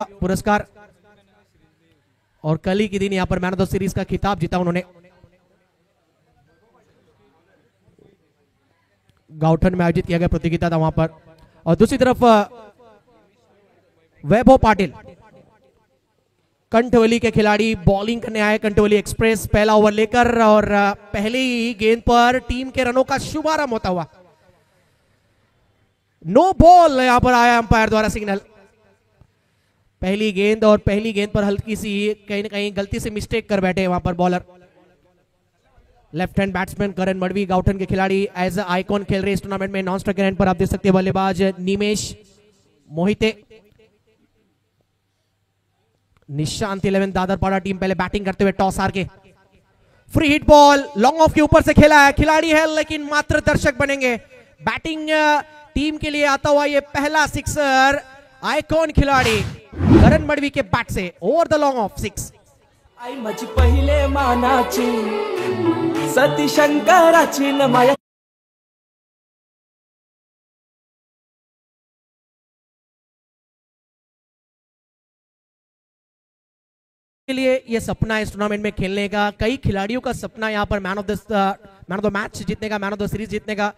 पुरस्कार और कल ही के दिन यहाँ पर मैन ऑफ द सीरीज का खिताब जीता उन्होंने। गाउठन में आयोजित किया गया प्रतियोगिता था वहां पर। और दूसरी तरफ वैभव पाटिल कंठवली के खिलाड़ी बॉलिंग करने आए। कंठवली एक्सप्रेस पहला ओवर लेकर और पहली ही गेंद पर टीम के रनों का शुभारंभ होता हुआ नो बॉल यहां पर आया अंपायर द्वारा सिग्नल। पहली गेंद और पहली गेंद पर हल्की सी कहीं ना कहीं गलती से मिस्टेक कर बैठे वहां पर बॉलर। लेफ्ट हैंड बैट्समैन करण मडवी गाउठन के खिलाड़ी एज आइकॉन खेल रहे इस टूर्नामेंट में। नॉन स्ट्राइकर एंड पर आप देख सकते हैं बल्लेबाज निमेश मोहिते। निशांत 11 दादरपाड़ा टीम पहले बैटिंग करते हुए टॉस हार के free hit ball long off के ऊपर से खेला है। खिलाड़ी है लेकिन मात्र दर्शक बनेंगे। बैटिंग टीम के लिए आता हुआ ये पहला सिक्सर आइकॉन खिलाड़ी करण मडवी के बैट से ओवर द लॉन्ग ऑफ 6। आई माझी पहिले मानाची सती शंकराची न माया के लिए ये सपना है इस टूर्नामेंट में खेलने का। कई खिलाड़ियों का सपना यहाँ पर मैन ऑफ द मैच जीतने का, मैन ऑफ द सीरीज जीतने का।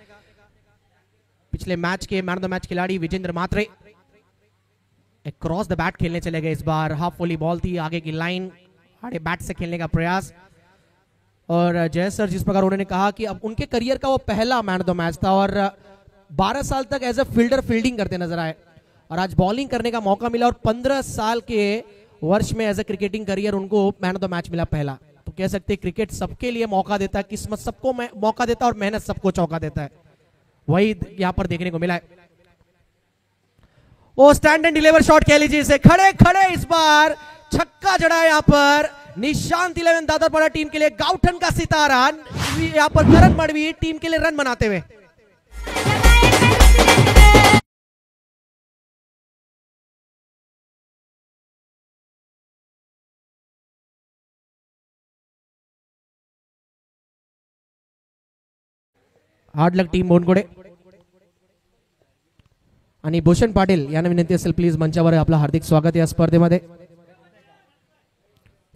पिछले मैच के मैन ऑफ द मैच खिलाड़ी विजेंद्र मात्रे क्रॉस द बैट खेलने चले गए। इस बार हाफ वॉली बॉल थी, आगे की लाइन आड़े बैट से खेलने का प्रयास। और जय सर जिस प्रकार उन्होंने कहा कि अब उनके करियर का वो पहला मैन ऑफ द मैच था और 12 साल तक एज ए फील्डर फील्डिंग करते नजर आए और आज बॉलिंग करने का मौका मिला और 15 साल के वर्ष में एज ए क्रिकेटिंग करियर उनको मैन ऑफ द मैच मिला पहला। तो कह सकते हैं क्रिकेट सबके लिए मौका देता है, किस्मत सबको मौका देता है और मेहनत सबको चौका देता है। वही यहाँ पर देखने को मिला है। वो स्टैंड एंड डिलीवर शॉट कह लीजिए इसे। खड़े खड़े इस बार छक्का जड़ा यहाँ पर निशांत 11 दादरपाड़ा टीम के लिए। गाउठन का सितारा यहाँ पर करण मडवी टीम के लिए रन बनाते हुए। हार्ड लक टीम बोनकोडे आणि भूषण पाटील यांना विनंती असेल प्लीज मंचावर आपलं हार्दिक स्वागत या स्पर्धेमध्ये।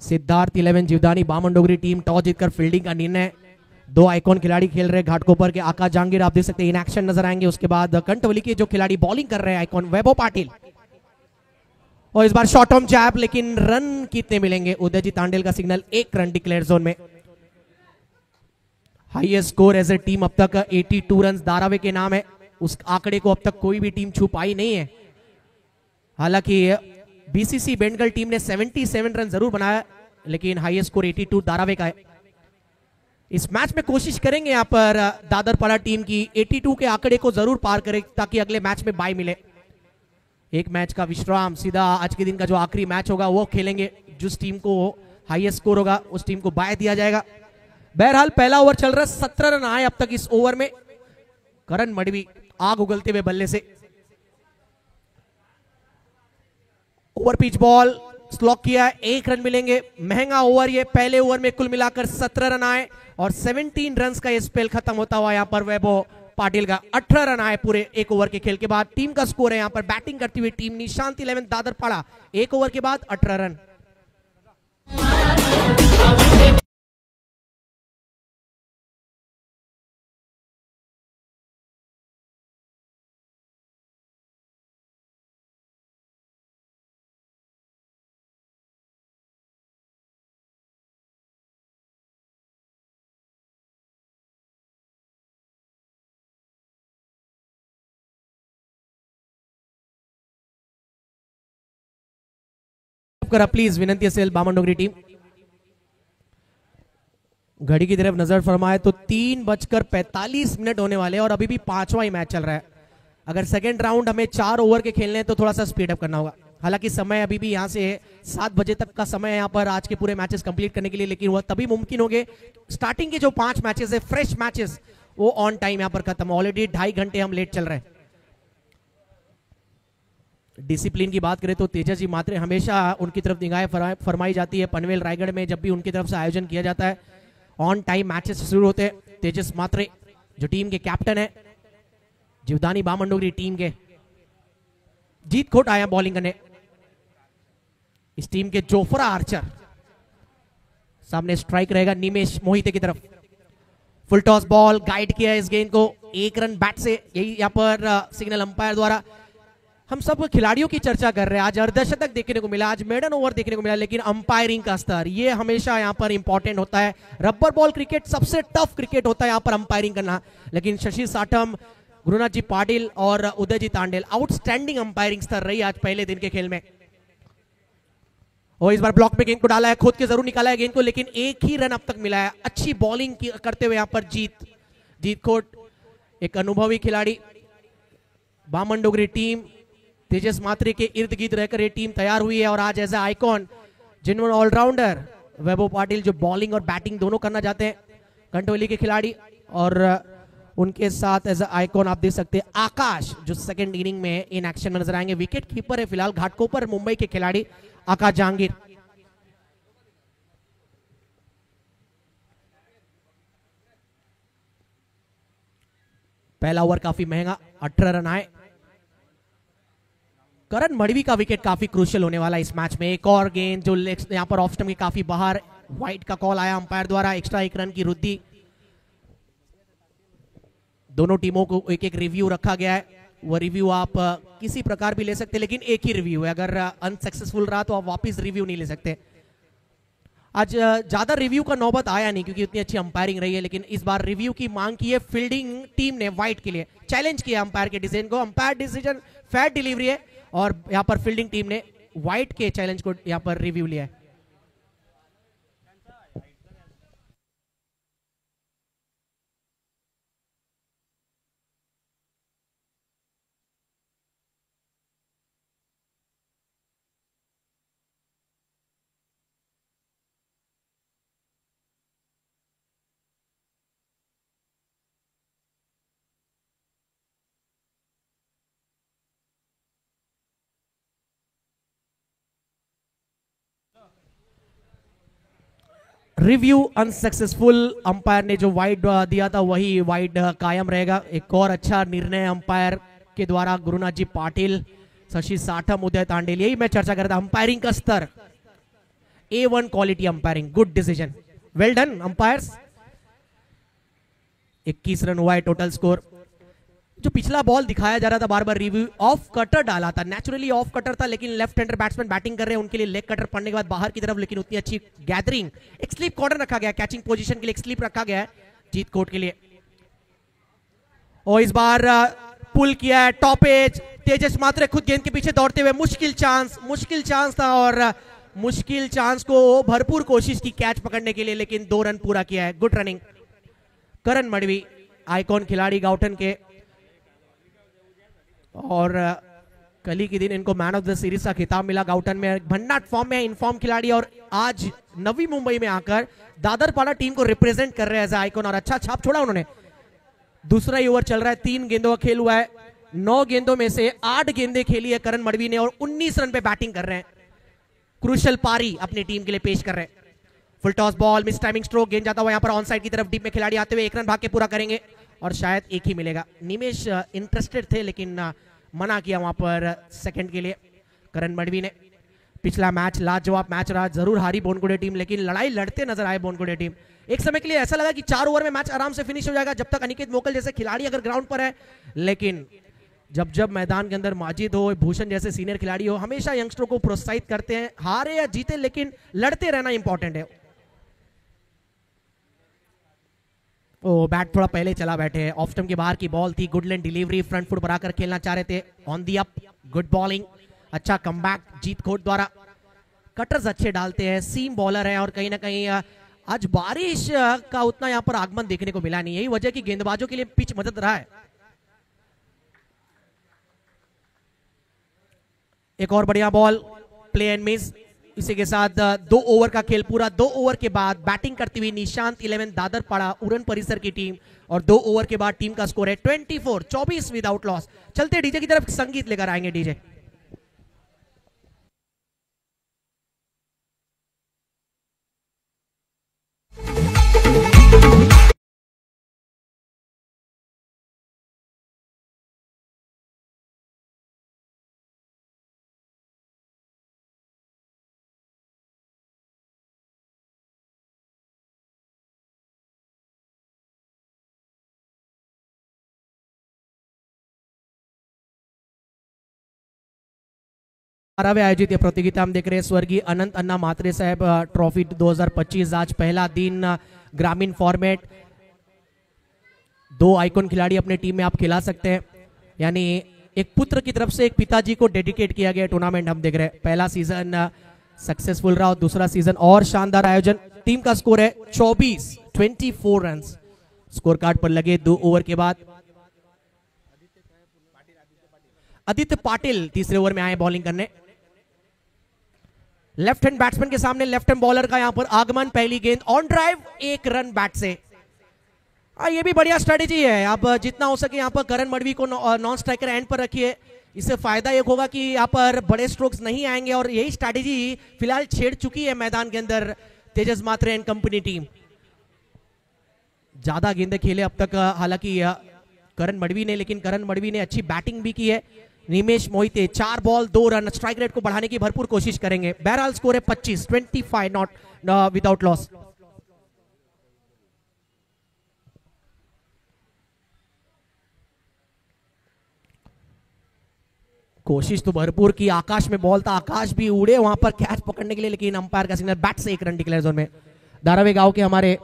सिद्धार्थ 11 जीवदानी बामनडोगरी टीम टॉस जीतकर फील्डिंग का निर्णय। 2 आइकॉन खिलाड़ी खेल रहे घाटकोपर के। आकाश जहांगीर आप देख सकते हैं इन एक्शन नजर आएंगे। उसके बाद कंठवली के जो खिलाड़ी बॉलिंग कर रहे हैं आइकॉन वैभव पाटिल। और इस बार शॉर्ट ऑन जैब लेकिन रन कितने मिलेंगे? उदयजीत तांडेल का सिग्नल 1 रन डिक्लेयर जोन में। Highest score as a team अब तक 82 रन धारावी के नाम है। उस आंकड़े को अब तक कोई भी टीम छू पाई नहीं है। हालांकि बीसीसी बेंडगल टीम ने 77 रन जरूर बनाया लेकिन हाईएस्ट स्कोर 82 धारावी का है। इस मैच में कोशिश करेंगे यहाँ पर दादरपाड़ा टीम की 82 के आंकड़े को जरूर पार करे ताकि अगले मैच में बाय मिले। एक मैच का विश्राम, सीधा आज के दिन का जो आखिरी मैच होगा वो खेलेंगे। जिस टीम को हाईएस्ट स्कोर होगा उस टीम को बाय दिया जाएगा। बहरहाल पहला ओवर चल रहा है, 17 रन आए अब तक इस ओवर में। करण मडवी आग उगलते हुए बल्ले से। ओवर पिच बॉल स्लॉक किया, 1 रन मिलेंगे। महंगा ओवर ये। पहले ओवर में कुल मिलाकर 17 रन आए और 17 रन का ये स्पेल खत्म होता हुआ यहाँ पर वैभव पाटिल का 18 रन आए पूरे 1 ओवर के खेल के बाद। टीम का स्कोर है यहाँ पर बैटिंग करती हुई टीम निशांत 11 दादरपाड़ा 1 ओवर के बाद 18 रन। करा प्लीज विनंती असेल बामनडोगरी टीम। घड़ी की तरफ नजर फरमाए तो 3:45 होने वाले और अभी भी 5वां ही मैच चल रहा है। अगर सेकेंड राउंड हमें 4 ओवर के खेलने हैं तो थोड़ा सा स्पीड अप करना होगा। हालांकि समय अभी भी यहाँ से 7 बजे तक का समय है यहाँ पर आज के पूरे मैचेस कंप्लीट करने के लिए, लेकिन वह तभी मुमकिन होंगे स्टार्टिंग के जो 5 मैचेस है फ्रेश मैचेस वो ऑन टाइम यहाँ पर खत्म। ऑलरेडी 2.5 घंटे हम लेट चल रहे हैं। डिसिप्लिन की बात करें तो तेजस जी मात्रे हमेशा उनकी तरफ निगाहें फरमाई जाती है। पनवेल रायगढ़ में जब भी उनकी तरफ से आयोजन किया जाता है ऑन टाइम मैचेस शुरू होते हैं। तेजस मात्रे जो टीम के कैप्टन है, जीवदानी बामनडोगरी टीम के। जीत खोट आया बॉलिंग करने। इस टीम के जोफ्रा आर्चर। सामने स्ट्राइक रहेगा निमेश मोहिते की तरफ। फुल टॉस बॉल, गाइड किया है इस गेंद को 1 रन बैट से, यही यहाँ पर सिग्नल अंपायर द्वारा। हम सब खिलाड़ियों की चर्चा कर रहे हैं, आज अर्धशतक देखने को मिला, आज मेडन ओवर देखने को मिला, लेकिन अंपायरिंग का स्तर ये हमेशा यहाँ पर इंपॉर्टेंट होता है। रबर बॉल क्रिकेट सबसे टफ क्रिकेट होता है यहाँ पर अंपायरिंग करना, लेकिन शशि साठम, गुरुनाथ जी पाटिल और उदयजी तांडेल आउटस्टैंडिंग अंपायरिंग स्तर रही आज पहले दिन के खेल में। और इस बार ब्लॉक में गेंद को डाला है, खुद के जरूर निकाला है गेंद को, लेकिन एक ही रन अब तक मिला है। अच्छी बॉलिंग करते हुए यहाँ पर जीत खोट, एक अनुभवी खिलाड़ी। बामन डोगरी टीम तेजस मात्रे के इर्द गिर्द रहकर ये टीम तैयार हुई है, और आज एज ए आइकॉन जिन्होंने ऑलराउंडर वैभव पाटिल जो बॉलिंग और बैटिंग दोनों करना चाहते हैं, कंटोली के खिलाड़ी, और उनके साथ एज ए आइकॉन आप देख सकते हैं आकाश जो सेकंड इनिंग में इन एक्शन में नजर आएंगे। विकेट कीपर है फिलहाल घाटकोपर मुंबई के खिलाड़ी आकाश जहांगीर। पहला ओवर काफी महंगा, 18 रन आए। करण मड़वी का विकेट काफी क्रूशियल होने वाला है इस मैच में। एक और गेंद जो यहां पर ऑफ स्टंप के काफी बाहर, वाइड का कॉल आया अंपायर द्वारा, एक्स्ट्रा 1 रन की वृद्धि। दोनों टीमों को एक एक रिव्यू रखा गया है, वो रिव्यू आप किसी प्रकार भी ले सकते हैं, लेकिन एक ही रिव्यू है। अगर अनसक्सेसफुल रहा तो आप वापस रिव्यू नहीं ले सकते। आज ज्यादा रिव्यू का नौबत आया नहीं क्योंकि उतनी अच्छी अंपायरिंग रही है, लेकिन इस बार रिव्यू की मांग की है फील्डिंग टीम ने व्हाइट के लिए। चैलेंज किया अंपायर के डिसीजन को, अंपायर डिसीजन फेयर डिलीवरी है, और यहां पर फील्डिंग टीम ने व्हाइट के चैलेंज को यहां पर रिव्यू लिया है। रिव्यू अनसक्सेसफुल, अंपायर ने जो वाइड दिया था वही वाइड कायम रहेगा। एक और अच्छा निर्णय अंपायर के द्वारा, गुरुनाथ जी पाटिल, शशि साठम, उदय तांडेल, यही मैं चर्चा कर रहा था। अंपायरिंग का स्तर A1 quality umpiring, good decision, well done umpires. 21 run हुआ है टोटल स्कोर। जो पिछला बॉल दिखाया जा रहा था बार बार रिव्यू, ऑफ कटर डाला था, नेचुरली ऑफ कटर था, लेकिन लेफ्ट हैंडर बैट्समैन बैटिंग कर रहे हैं, उनके लिए लेग कटर पड़ने के बाद बाहर की तरफ, लेकिन उतनी अच्छी गैदरिंग, एक स्लीप कॉर्नर रखा गया, कैचिंग पोजीशन के लिए एक स्लीप रखा गया है जीत कोट के लिए। और इस बार पुल किया है टॉप एज, तेजस मात्रे खुद गेंद के पीछे दौड़ते हुए, मुश्किल चांस था, और मुश्किल चांस को भरपूर कोशिश की कैच पकड़ने के लिए, लेकिन 2 रन पूरा किया है, गुड रनिंग। करण मड़वी आइकॉन खिलाड़ी गाउटन के, और कल ही के दिन इनको मैन ऑफ द सीरीज का खिताब मिला गाउटन में। भन्नाट फॉर्म में इनफॉर्म खिलाड़ी, और आज नवी मुंबई में आकर दादरपाड़ा टीम को रिप्रेजेंट कर रहे हैं एज आइकॉन, और अच्छा छाप छोड़ा उन्होंने। दूसरा ही ओवर चल रहा है, 3 गेंदों का खेल हुआ है, 9 गेंदों में से 8 गेंदें खेली है करण मड़वी ने, और 19 रन पे बैटिंग कर रहे हैं। क्रूशल पारी अपनी टीम के लिए पेश कर रहे हैं। Full toss ball, miss timing stroke, गेंद जाता हुआ यहाँ पर ऑन साइड की तरफ, डीप में खिलाड़ी आते हुए 1 रन भाग के पूरा करेंगे, और शायद एक ही मिलेगा। निमेश इंटरेस्टेड थे, लेकिन मना किया वहां पर सेकंड के लिए करण मड़वी ने। पिछला मैच लाजवाब मैच रहा, जरूर हारी बोनकुड़े टीम, लेकिन लड़ाई लड़ते नजर आए बोनकुड़े टीम। एक समय के लिए ऐसा लगा कि 4 ओवर में मैच आराम से फिनिश हो जाएगा जब तक अनिकेत मोकल जैसे खिलाड़ी अगर ग्राउंड पर है, लेकिन जब मैदान के अंदर माजिद हो, भूषण जैसे सीनियर खिलाड़ी हो, हमेशा यंगस्टरों को प्रोत्साहित करते हैं, हारे या जीते लेकिन लड़ते रहना इंपॉर्टेंट है। ओ बैट थोड़ा पहले चला बैठे, ऑफ स्टंप के बाहर की बॉल थी, good length delivery, front foot बनाकर खेलना चाह रहे थे, on the up, good bowling, अच्छा कमबैक जीत कोट द्वारा। कटर्स अच्छे डालते हैं, सीम बॉलर है, और कहीं ना कहीं आज बारिश का उतना यहां पर आगमन देखने को मिला नहीं, यही वजह की गेंदबाजों के लिए पिच मदद रहा है। एक और बढ़िया बॉल, प्ले एंड मिस। इसी के साथ 2 ओवर का खेल पूरा। 2 ओवर के बाद बैटिंग करती हुई निशांत 11 दादरपाड़ा उड़न परिसर की टीम, और 2 ओवर के बाद टीम का स्कोर है 24 विदाउट लॉस। चलते डीजे की तरफ, संगीत लेकर आएंगे डीजे। 12वें आयोजित ये प्रतियोगिता हम देख रहे हैं स्वर्गीय अनंत अन्ना मात्रे साहब ट्रॉफी 2025। आज पहला दिन ग्रामीण फॉर्मेट। 2 आइकॉन खिलाड़ी अपने टीम में आप खिला सकते हैं, यानी एक पुत्र की तरफ से एक पिताजी को डेडिकेट किया गया टूर्नामेंट हम देख रहे हैं। पहला सीजन सक्सेसफुल रहा और दूसरा सीजन और शानदार आयोजन। टीम का स्कोर है 24 रन स्कोर कार्ड पर लगे 2 ओवर के बाद। आदित्य पाटिल तीसरे ओवर में आए बॉलिंग करने। लेफ्ट हैंड बैट्समैन के सामने लेफ्ट हैंड बॉलर का यहां पर आगमन। पहली गेंद ऑन ड्राइव, 1 रन बैट से। ये भी बढ़िया स्ट्रेटेजी है। आप जितना हो सके यहां पर करण मडवी को नॉन स्ट्राइकर एंड पर रखिए। इससे फायदा एक होगा कि यहां पर बड़े स्ट्रोक्स नहीं आएंगे और यही स्ट्रेटेजी फिलहाल छेड़ चुकी है मैदान के अंदर तेजस मात्रे एंड कंपनी टीम। ज्यादा गेंदें खेले अब तक हालांकि करण मडवी ने, लेकिन करण मडवी ने अच्छी बैटिंग भी की है। Nimesh Mohite 4 ball 2 run, strike rate को बढ़ाने की भरपूर कोशिश करेंगे। बहरहाल स्कोर है 25 नॉट विदाउट लॉस। कोशिश तो भरपूर की, आकाश में बॉल था, आकाश भी उड़े वहां पर कैच पकड़ने के लिए, लेकिन अंपायर का सिग्नल, बैट से 1 रन डिक्लेयर जोन में। धारावी गांव के हमारे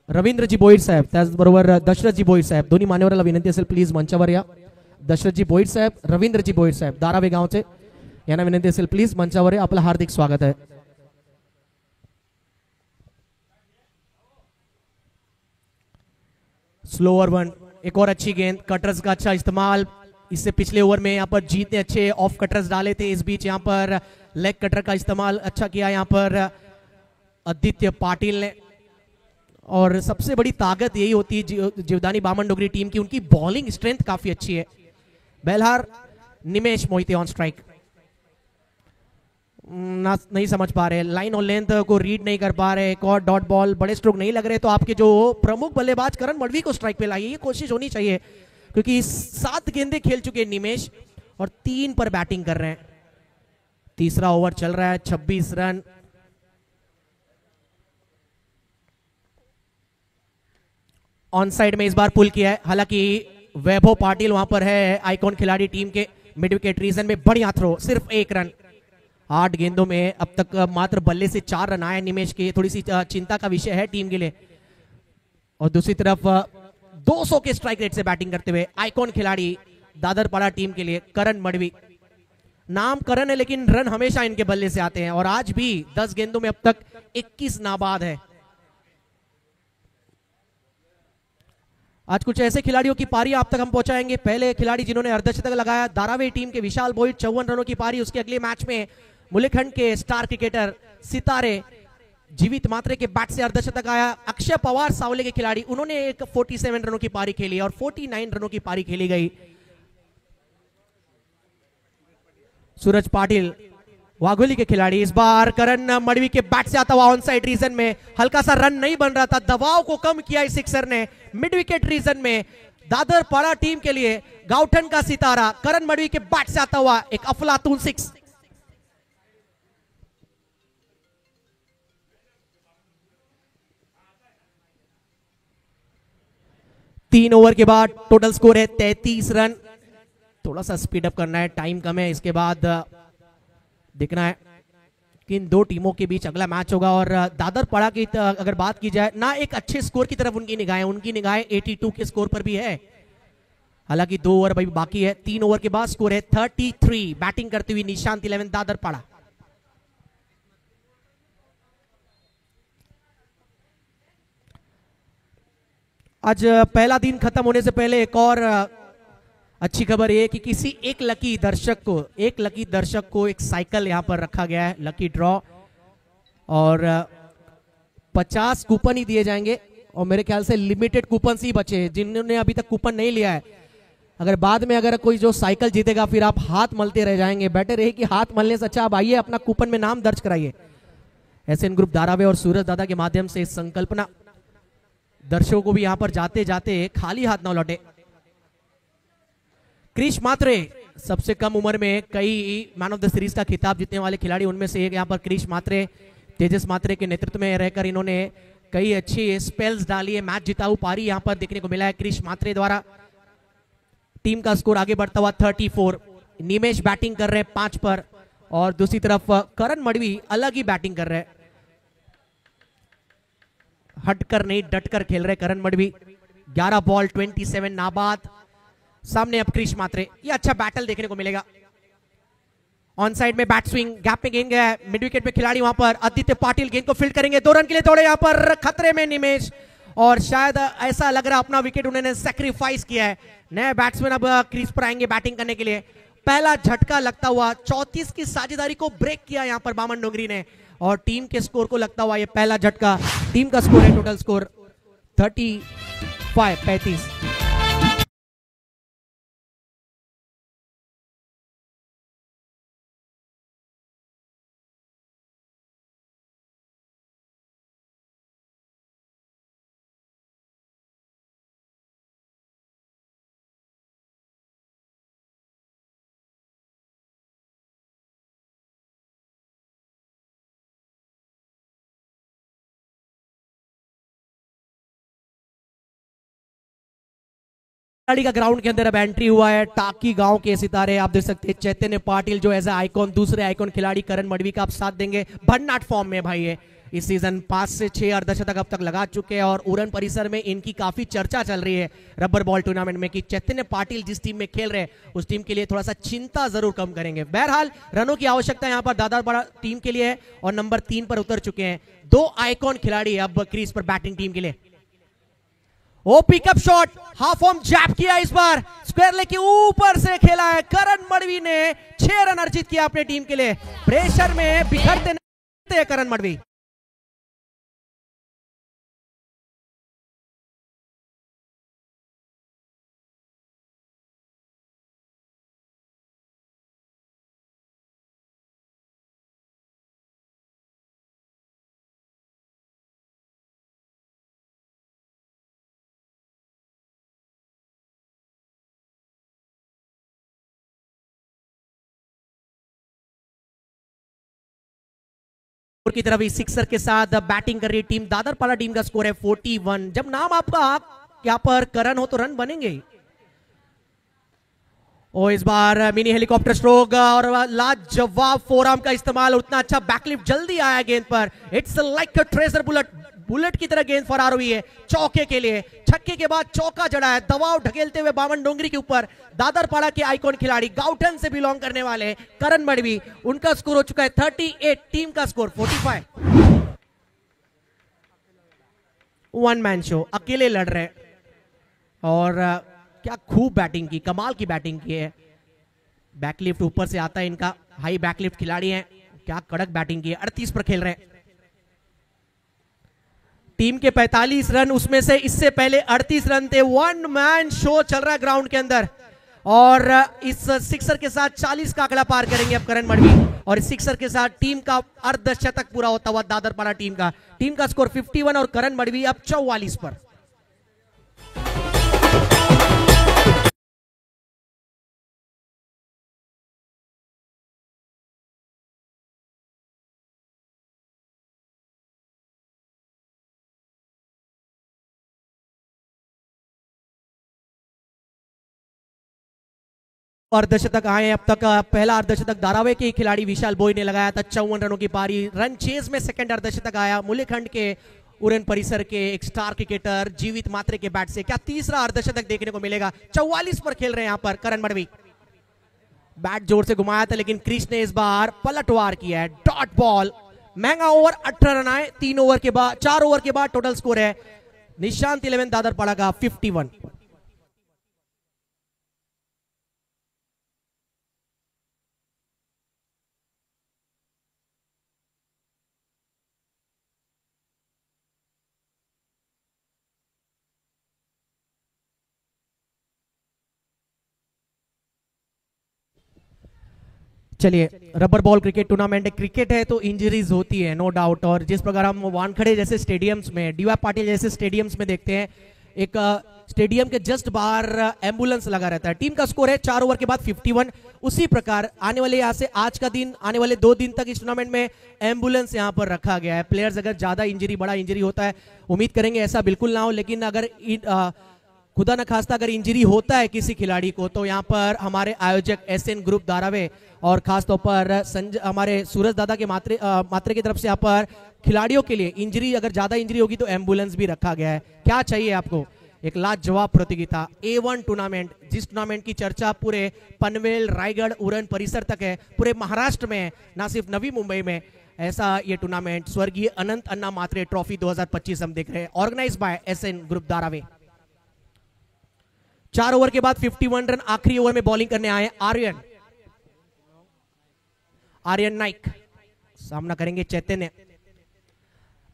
रवींद्रजी बोईर साहेब, त्याचबरोबर दशरथजी बोईर साहेब, दोन्ही मान्यवराला विनंती असेल प्लीज मंचावर या। दशरथजी बोईर साहेब, रवींद्रजी बोईर साहेब धारावी गावचे, यांना विनंती असेल प्लीज मंचावर या। आपलं हार्दिक स्वागत है। स्लो ओवर 1, एक और अच्छी गेंद, कटर्स का अच्छा इस्तेमाल। इससे पिछले ओवर में यहाँ पर जीत ने अच्छे ऑफ कटर्स डाले थे, इस बीच यहाँ पर लेग कटर का इस्तेमाल अच्छा किया यहाँ पर आदित्य पाटिल ने। और सबसे बड़ी ताकत यही होती है जीवदानी बामन डोगरी टीम की, उनकी बॉलिंग स्ट्रेंथ काफी अच्छी है। बेलहार निमेश मोहिते ऑन स्ट्राइक, नहीं समझ पा रहे, लाइन और लेंथ को रीड नहीं कर पा रहे। एक और डॉट बॉल, बड़े स्ट्रोक नहीं लग रहे, तो आपके जो प्रमुख बल्लेबाज करण मडवी को स्ट्राइक पे लाइए, ये कोशिश होनी चाहिए, क्योंकि 7 गेंदें खेल चुके हैं निमेश और 3 पर बैटिंग कर रहे हैं। तीसरा ओवर चल रहा है, 26 रन। ऑन साइड में इस बार पुल किया है, हालांकि वैभव पाटिल वहां पर है आइकॉन खिलाड़ी टीम के। मिड विकेट रीजन में बढ़िया थ्रो, सिर्फ 1 रन। 8 गेंदों में अब तक मात्र बल्ले से 4 रन आए निमेश के, थोड़ी सी चिंता का विषय है टीम के लिए। और दूसरी तरफ 200 के स्ट्राइक रेट से बैटिंग करते हुए आइकॉन खिलाड़ी दादरपाड़ा टीम के लिए करण मडवी। नाम करण है लेकिन रन हमेशा इनके बल्ले से आते हैं, और आज भी 10 गेंदों में अब तक 21 नाबाद है। आज कुछ ऐसे खिलाड़ियों की पारी आप तक हम पहुंचाएंगे। पहले खिलाड़ी जिन्होंने अर्धशतक लगाया, धारावी टीम के विशाल बोईर 54 रनों की पारी। उसके अगले मैच में मुलेखंड के स्टार क्रिकेटर सितारे जीवित मात्रे के बैट से अर्धशतक आया। अक्षय पवार सावले के खिलाड़ी, उन्होंने एक 47 रनों की पारी खेली और 49 रनों की पारी खेली गई। सूरज पाटिल वाघोली के खिलाड़ी, इस बार करण मडवी के बैट से आता हुआ ऑन साइड रीजन में, हल्का सा रन नहीं बन रहा था, दबाव को कम किया इस सिक्सर ने। मिड विकेट रीजन में दादरपाड़ा टीम के लिए गाउठन का सितारा करण मडवी के बैट से आता हुआ एक अफलातून 6। तीन ओवर के बाद टोटल स्कोर है 33 रन। थोड़ा सा स्पीड अप करना है, टाइम कम है। इसके बाद देखना है कि इन 2 टीमों के बीच अगला मैच होगा। और दादरपाड़ा की अगर बात की जाए ना, एक अच्छे स्कोर की तरफ उनकी निगाहें 82 के स्कोर पर भी है। हालांकि 2 ओवर भाई बाकी है। 3 ओवर के बाद स्कोर है 33। बैटिंग करती हुई निशांत 11 दादरपाड़ा। आज पहला दिन खत्म होने से पहले एक और अच्छी खबर ये कि किसी एक लकी दर्शक को एक साइकिल यहां पर रखा गया है, लकी ड्रॉ, और 50 कूपन ही दिए जाएंगे। और मेरे ख्याल से लिमिटेड कूपन ही बचे, जिन्होंने अभी तक कूपन नहीं लिया है। अगर बाद में अगर कोई जो साइकिल जीतेगा फिर आप हाथ मलते रह जाएंगे, बेटर है कि हाथ मलने से अच्छा आप आइए, अपना कूपन में नाम दर्ज कराइए। एसएन ग्रुप धारावी और सूरज दादा के माध्यम से संकल्पना, दर्शकों को भी यहां पर जाते जाते खाली हाथ ना लौटे। क्रिश मात्रे सबसे कम उम्र में कई मैन ऑफ द सीरीज का खिताब जीतने वाले खिलाड़ी, उनमें से एक यहां पर क्रिश मात्रे। तेजस मात्रे के नेतृत्व में रहकर इन्होंने कई अच्छी स्पेल्स डाली है। मैच जिताऊ पारी यहां पर देखने को मिला है क्रिश मात्रे द्वारा। टीम का स्कोर आगे बढ़ता हुआ 34। निमेश बैटिंग कर रहे हैं 5 पर और दूसरी तरफ करण मडवी अलग ही बैटिंग कर रहे हैं, हटकर नहीं डटकर खेल रहे करण मडवी। 11 बॉल 27 नाबाद। सामने अब क्रिश मात्रे, ये अच्छा बैटल देखने को मिलेगा। ऑन साइड में बैट स्विंग, गैप में गेंद गया है, मिड विकेट पे खिलाड़ी वहां पर आदित्य पाटिल गेंद को फील्ड करेंगे, 2 रन के लिए दौड़े यहां पर, खतरे में निमेश और शायद ऐसा लग रहा अपना विकेट उन्होंने सैक्रिफाइस किया है। नए बैट्समैन अब क्रीज पर आएंगे बैटिंग करने के लिए। पहला झटका लगता हुआ 34 की साझेदारी को ब्रेक किया यहां पर बामन डोंगरी ने और टीम के स्कोर को लगता हुआ ये पहला झटका। टीम का स्कोर है टोटल स्कोर 35-35। खिलाड़ी का ग्राउंड के अंदर अब एंट्री हुआ है। टाकी गांव के सितारे आप देख सकते हैं चैतन्य पाटिल जो एज ए आइकॉन, दूसरे आइकॉन खिलाड़ी करण मडवी का आप साथ देंगे। भन्नाट फॉर्म में भाई है, इस सीजन 5 से 6 अर्धशतक अब तक लगा चुके हैं और उड़न परिसर में इनकी काफी चर्चा चल रही है रबर बॉल टूर्नामेंट में कि चैतन्य पाटिल जिस टीम में खेल रहे हैं उस टीम के लिए थोड़ा सा चिंता जरूर कम करेंगे। बहरहाल रनों की आवश्यकता यहाँ पर दादारपाड़ा टीम के लिए है और नंबर 3 पर उतर चुके हैं 2 आइकॉन खिलाड़ी अब क्रीज पर बैटिंग टीम के लिए। ओ पिकअप शॉट, हाफ ऑर्म जैब किया इस बार, स्क्वायर लेग के ऊपर से खेला है करण मडवी ने, 6 रन अर्जित किया अपने टीम के लिए। प्रेशर में बिखरते नहीं करण मडवी। की तरफ इस सिक्सर के साथ बैटिंग कर रही टीम दादरपाड़ा टीम का स्कोर है 41। जब नाम आपका यहाँ पर करण हो तो रन बनेंगे। ओ इस बार मिनी हेलीकॉप्टर स्ट्रोक और लाजवाब फोरआर्म का इस्तेमाल, उतना अच्छा बैकलिफ्ट जल्दी आया गेंद पर। It's like a treasure bullet, bullet की तरह गेंद फरार हुई है चौके के लिए। छक्के के बाद चौका जड़ा है, दबाव ढकेलते हुए बामन डोंगरी के ऊपर दादरपाड़ा के आइकॉन खिलाड़ी गाउटन से बिलोंग करने वाले करण मडवी। उनका स्कोर हो चुका है 38, टीम का स्कोर 45। वन मैन शो, अकेले लड़ रहे और क्या खूब बैटिंग की, कमाल की बैटिंग की है। बैकलिफ्ट ऊपर से आता है इनका, हाई बैकलिफ्ट खिलाड़ी हैं, क्या कड़क बैटिंग की है। 38 पर खेल रहे हैं, टीम के 45 रन, उसमें से इससे पहले 38 रन थे। वन मैन शो चल रहा है ग्राउंड के अंदर और इस सिक्सर के साथ 40 का आंकड़ा पार करेंगे अब करण मडवी और इस सिक्सर के साथ टीम का अर्धशतक पूरा होता हुआ दादरपाड़ा टीम का स्कोर 51 और करण मडवी अब 44 पर। अर्धशतक आए अब तक। पहला अर्धशतक धारावे के खिलाड़ी विशाल बोई ने लगाया था, 54 रनों की पारी। रन चेज में सेकंड अर्धशतक आया मुलेखंड के उड़न परिसर के एक स्टार क्रिकेटर जीवित मात्रे के बैट से। क्या तीसरा अर्धशतक देखने को मिलेगा? 44 पर खेल रहे हैं यहां पर करण मडवी। बैट जोर से घुमाया था लेकिन क्रिश ने इस बार पलटवार किया है, डॉट बॉल। महंगा ओवर, 18 रन आए 4 ओवर के बाद टोटल स्कोर है निशांत 11 दादरपाड़ा का 51। चलिए, रबर बॉल क्रिकेट टूर्नामेंट है, क्रिकेट है तो इंजरीज होती है नो डाउट। और जिस प्रकार हम वानखड़े जैसे स्टेडियम्स में, डीवाई पाटिल जैसे स्टेडियम्स में देखते हैं, एक स्टेडियम के जस्ट बाहर एम्बुलेंस लगा रहता है। टीम का स्कोर है 4 ओवर के बाद 51। उसी प्रकार आने वाले यहाँ से आज का दिन, आने वाले 2 दिन तक इस टूर्नामेंट में एम्बुलेंस यहाँ पर रखा गया है। प्लेयर्स अगर ज्यादा इंजरी, बड़ा इंजरी होता है, उम्मीद करेंगे ऐसा बिल्कुल ना हो, लेकिन अगर खुदा न खास्ता अगर इंजरी होता है किसी खिलाड़ी को तो यहाँ पर हमारे आयोजक एसएन ग्रुप धारावे और खासतौर पर हमारे सूरज दादा के मात्रे की तरफ से यहाँ पर खिलाड़ियों के लिए इंजरी, अगर ज्यादा इंजरी होगी तो एम्बुलेंस भी रखा गया है। क्या चाहिए आपको? एक लाजवाब प्रतियोगिता A1 टूर्नामेंट, जिस टूर्नामेंट की चर्चा पूरे पनवेल, रायगढ़, उरण परिसर तक है, पूरे महाराष्ट्र में, ना सिर्फ नवी मुंबई में। ऐसा ये टूर्नामेंट स्वर्गीय अनंत अन्ना मात्रे ट्रॉफी 2025 हम देख रहे हैं, organise by SN group Dharave. 4 over के बाद 51 रन आखिरी ओवर में बॉलिंग करने आए आर्यन नाइक, सामना करेंगे चैतन्य।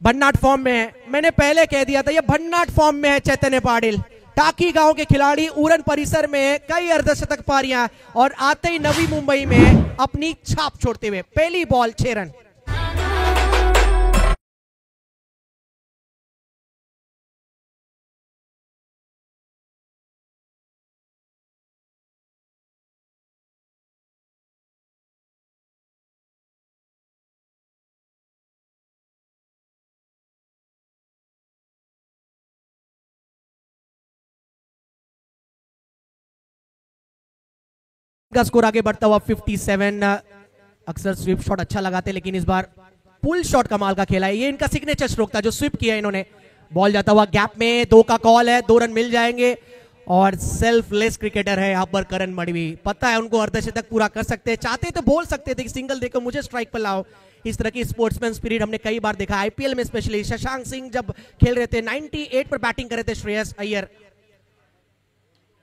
भन्नाट फॉर्म में है, मैंने पहले कह दिया था ये भन्नाट फॉर्म में है चैतन्य पाटिल। टाकी गांव के खिलाड़ी, उरण परिसर में कई अर्धशतक पारियां और आते ही नवी मुंबई में अपनी छाप छोड़ते हुए। पहली बॉल 6 रन। का स्कोर आगे बढ़ता हुआ 57। अक्सर स्वीप शॉट अच्छा लगाते लेकिन इस बार पुल शॉट कमाल का खेला है। ये इनका सिग्नेचर स्ट्रोक था जो स्वीप किया इन्होंने। बॉल जाता हुआ गैप में, 2 का कॉल है, 2 रन मिल जाएंगे। और सेल्फलेस क्रिकेटर है यहाँ पर करण मडवी, पता है उनको अर्धशतक पूरा कर सकते हैं, चाहते तो बोल सकते थे कि सिंगल देकर मुझे स्ट्राइक पर लाओ। इस तरह की स्पोर्ट्समैन स्पिरिट हमने कई बार देखा, आईपीएल में स्पेशली। शशांक सिंह जब खेल रहे थे, 98 पर बैटिंग कर रहे थे श्रेयस अय्यर,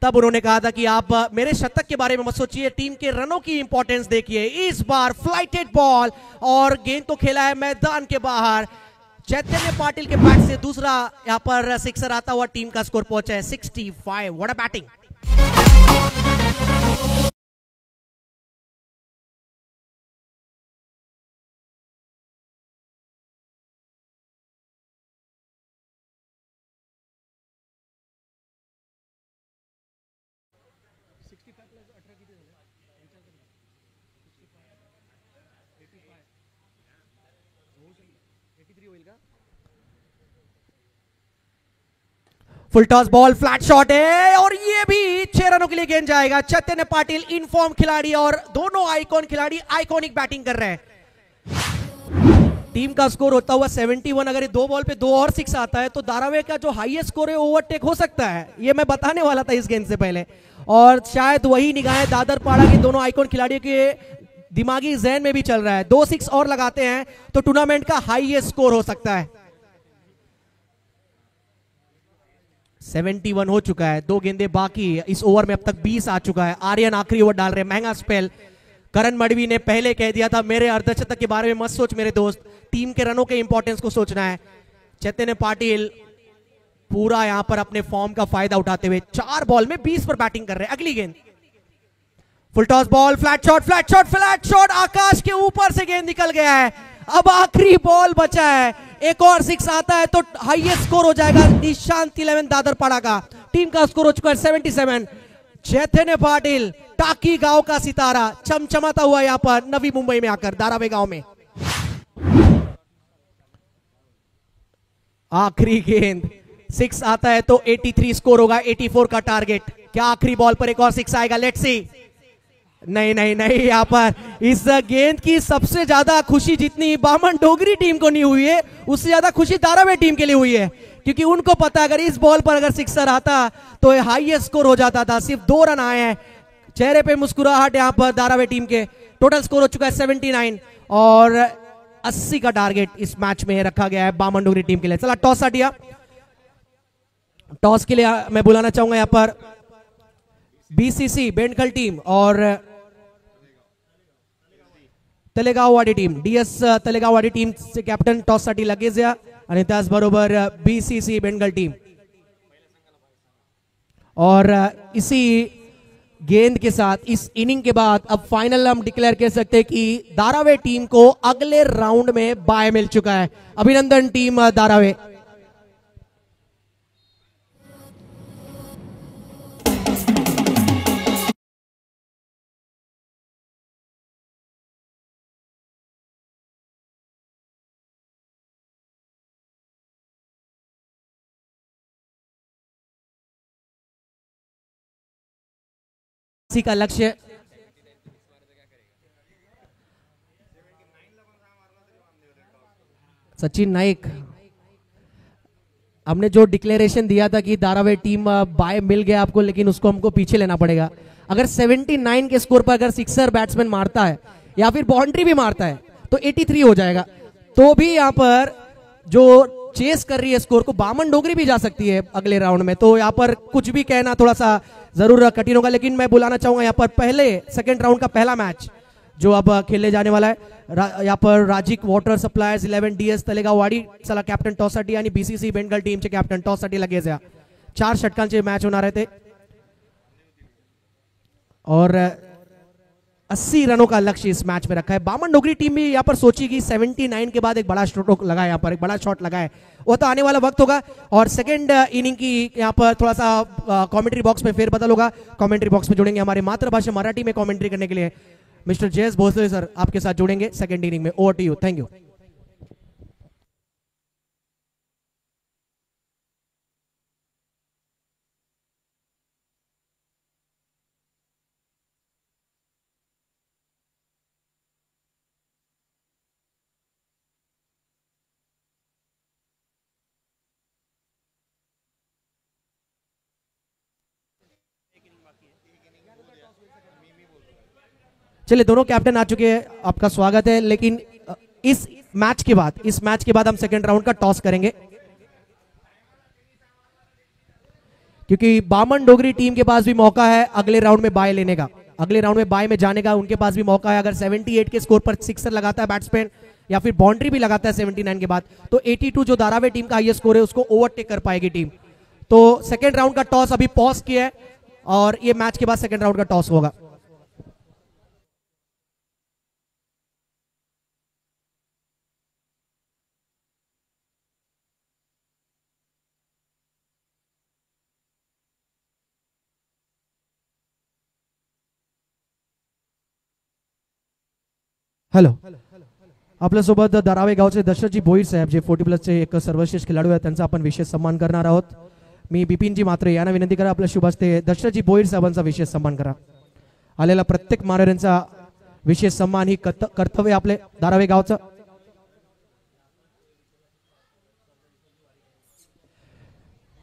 तब उन्होंने कहा था कि आप मेरे शतक के बारे में मत सोचिए, टीम के रनों की इंपॉर्टेंस देखिए। इस बार फ्लाइटेड बॉल और गेंद तो खेला है मैदान के बाहर। चैतन्य पाटिल के बैट से दूसरा यहां पर सिक्सर आता हुआ टीम का स्कोर पहुंचा है 65। What a batting. Full toss ball, flat shot है और ये भी 6 रनों के लिए गेंद जाएगा। चैतन्य पाटिल इनफॉर्म खिलाड़ी और दोनों आइकॉन खिलाड़ी आइकॉनिक बैटिंग कर रहे हैं। टीम का स्कोर होता हुआ 71। अगर ये 2 बॉल पे 2 और 6 आता है तो धारावी का जो हाईएस्ट स्कोर है ओवरटेक हो सकता है। ये मैं बताने वाला था इस गेंद से पहले, और शायद वही निगाहें दादर पाड़ा के दोनों आइकॉन खिलाड़ियों के दिमागी जहन में भी चल रहा है। 2 6 और लगाते हैं तो टूर्नामेंट का हाईएस्ट स्कोर हो सकता है। 71 हो चुका है, 2 गेंदे बाकी। इस ओवर में अब तक 20 आ चुका है। आर्यन आखिरी ओवर डाल रहे हैं, महंगा स्पेल। करण मडवी ने पहले कह दिया था मेरे अर्धशतक के बारे में मत सोच मेरे दोस्त, टीम के रनों के इंपॉर्टेंस को सोचना है। चैतन्य पाटिल पूरा यहां पर अपने फॉर्म का फायदा उठाते हुए 4 बॉल में 20 पर बैटिंग कर रहे हैं। अगली गेंद full toss ball, flat shot, flat shot, flat shot, आकाश के ऊपर से गेंद निकल गया है। अब आखिरी बॉल बचा है, एक और 6 आता है तो हाईएस्ट स्कोर हो जाएगा निशांत 11 दादरपाड़ा का। टीम का स्कोर हो चुका है 77। चैतन्य पाटिल टाकी गांव का सितारा चमचमाता हुआ यहां पर नवी मुंबई में आकर धारावी गांव में। आखिरी गेंद 6 आता है तो 83 स्कोर होगा, 84 का टारगेट। क्या आखिरी बॉल पर एक और 6 आएगा? Let's see. नहीं नहीं नहीं, यहां पर इस गेंद की सबसे ज्यादा खुशी जितनी बामन डोगरी टीम को नहीं हुई है, उससे ज्यादा खुशी धारावी टीम के लिए हुई है, क्योंकि उनको पता है अगर इस बॉल पर अगर सिक्सर आता तो हाईएस्ट स्कोर हो जाता था। सिर्फ 2 रन आए हैं, चेहरे पे मुस्कुराहट यहां पर धारावी टीम के। टोटल स्कोर हो चुका है 79 और 80 का टारगेट इस मैच में रखा गया है बामन डोगरी टीम के लिए। चला टॉस हटिया, टॉस के लिए मैं बुलाना चाहूंगा यहां पर बीसीसी बेंडखल टीम और तलेगाववाडी टीम। डीएस तलेगाववाडी टीम से कॅप्टन टॉस साठी लगेच या आणि त्याचबरोबर बीसीसी बेंडखल टीम। और इसी गेंद के साथ इस इनिंग के बाद अब फाइनल हम डिक्लेयर कर सकते हैं कि धारावी टीम को अगले राउंड में बाय मिल चुका है। अभिनंदन टीम धारावी। इसी का लक्ष्य। सचिन नाइक, हमने जो डिक्लेरेशन दिया था कि धारावी टीम बाय मिल गया आपको, लेकिन उसको हमको पीछे लेना पड़ेगा। अगर 79 के स्कोर पर अगर सिक्सर बैट्समैन मारता है या फिर बाउंड्री भी मारता है तो 83 हो जाएगा। तो भी यहाँ पर जो चेस कर रही है स्कोर को, बामन डोगरी भी जा सकती है अगले राउंड में। तो यहाँ पर कुछ भी कहना थोड़ा सा जरूर कठिन होगा, लेकिन मैं बुलाना चाहूंगा यहाँ पर पहले सेकेंड राउंड का पहला मैच जो अब खेलने जाने वाला है। यहाँ पर राजिक वॉटर सप्लायर्स 11 DS तलेगाववाडी चला कॅप्टन टॉस साठी आणि BCC बेंडगल टीमचे कॅप्टन टॉस साठी लगेच या 4 षटकांचे मैच होणार आहे ते, और 80 रनों का लक्ष्य इस मैच में रखा है। बामन डोगरी टीम भी यहाँ पर सोची कि 79 के बाद एक बड़ा स्ट्रोक लगा है, यहाँ पर एक बड़ा शॉट लगा है, वो तो आने वाला वक्त होगा। और सेकंड इनिंग की यहाँ पर थोड़ा सा कमेंट्री बॉक्स में फेरबदल होगा। कमेंट्री बॉक्स में जुड़ेंगे हमारे मातृभाषा मराठी में कमेंट्री करने के लिए मिस्टर जयेश भोसले सर आपके साथ जुड़ेंगे सेकंड इनिंग में। Over to you, thank you. चलिए दोनों कैप्टन आ चुके हैं, आपका स्वागत है। लेकिन इस मैच के बाद हम सेकंड राउंड का टॉस करेंगे, क्योंकि बामन डोगरी टीम के पास भी मौका है अगले राउंड में बाय लेने का, अगले राउंड में बाय में जाने का उनके पास भी मौका है। अगर 78 के स्कोर पर सिक्सर लगाता है बैट्समैन या फिर बाउंड्री भी लगाता है 79 के बाद, तो 82 जो धारावी टीम का हाईएस्ट स्कोर है उसको ओवरटेक कर पाएगी टीम। तो सेकंड राउंड का टॉस अभी पॉज किया है और ये मैच के बाद सेकंड राउंड का टॉस होगा। हॅलो, आपल्यासोबत धारावे गावचे दशरथजी भोईर साहेब जे 40+ एक सर्वश्रेष्ठ खेळाडू आहेत, त्यांचा आपण विशेष सन्मान करणार आहोत। मी बिपिनजी मात्रे यांना विनंती करा आपल्या शुभ हस्ते दशरथजी भोईर साहेबांचा विशेष सन्मान करा। आलेला प्रत्येक मान्यवरांचा विशेष सन्मान ही कर्तव्य आपले धारावे गावचं।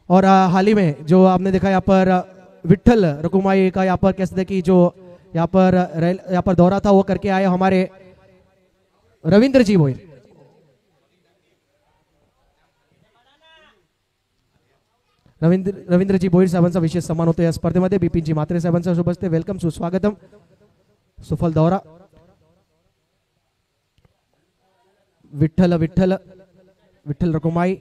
और हाल ही में जो आपने देखा यहाँ पर विठल रकुमाई का यहाँ पर कैसे कि जो यहाँ पर दौरा था वो करके आए हमारे रवींद्रजी भोईर। रवींद्रजी भोईर साहेबांचा विशेष सन्मान होतो या स्पर्धेमध्ये। बिपिनजी मात्रे साहेबांचा शुभ हस्ते वेलकम, सुस्वागतम, सुफल दौरा। विठल विठल विठल रकुमाई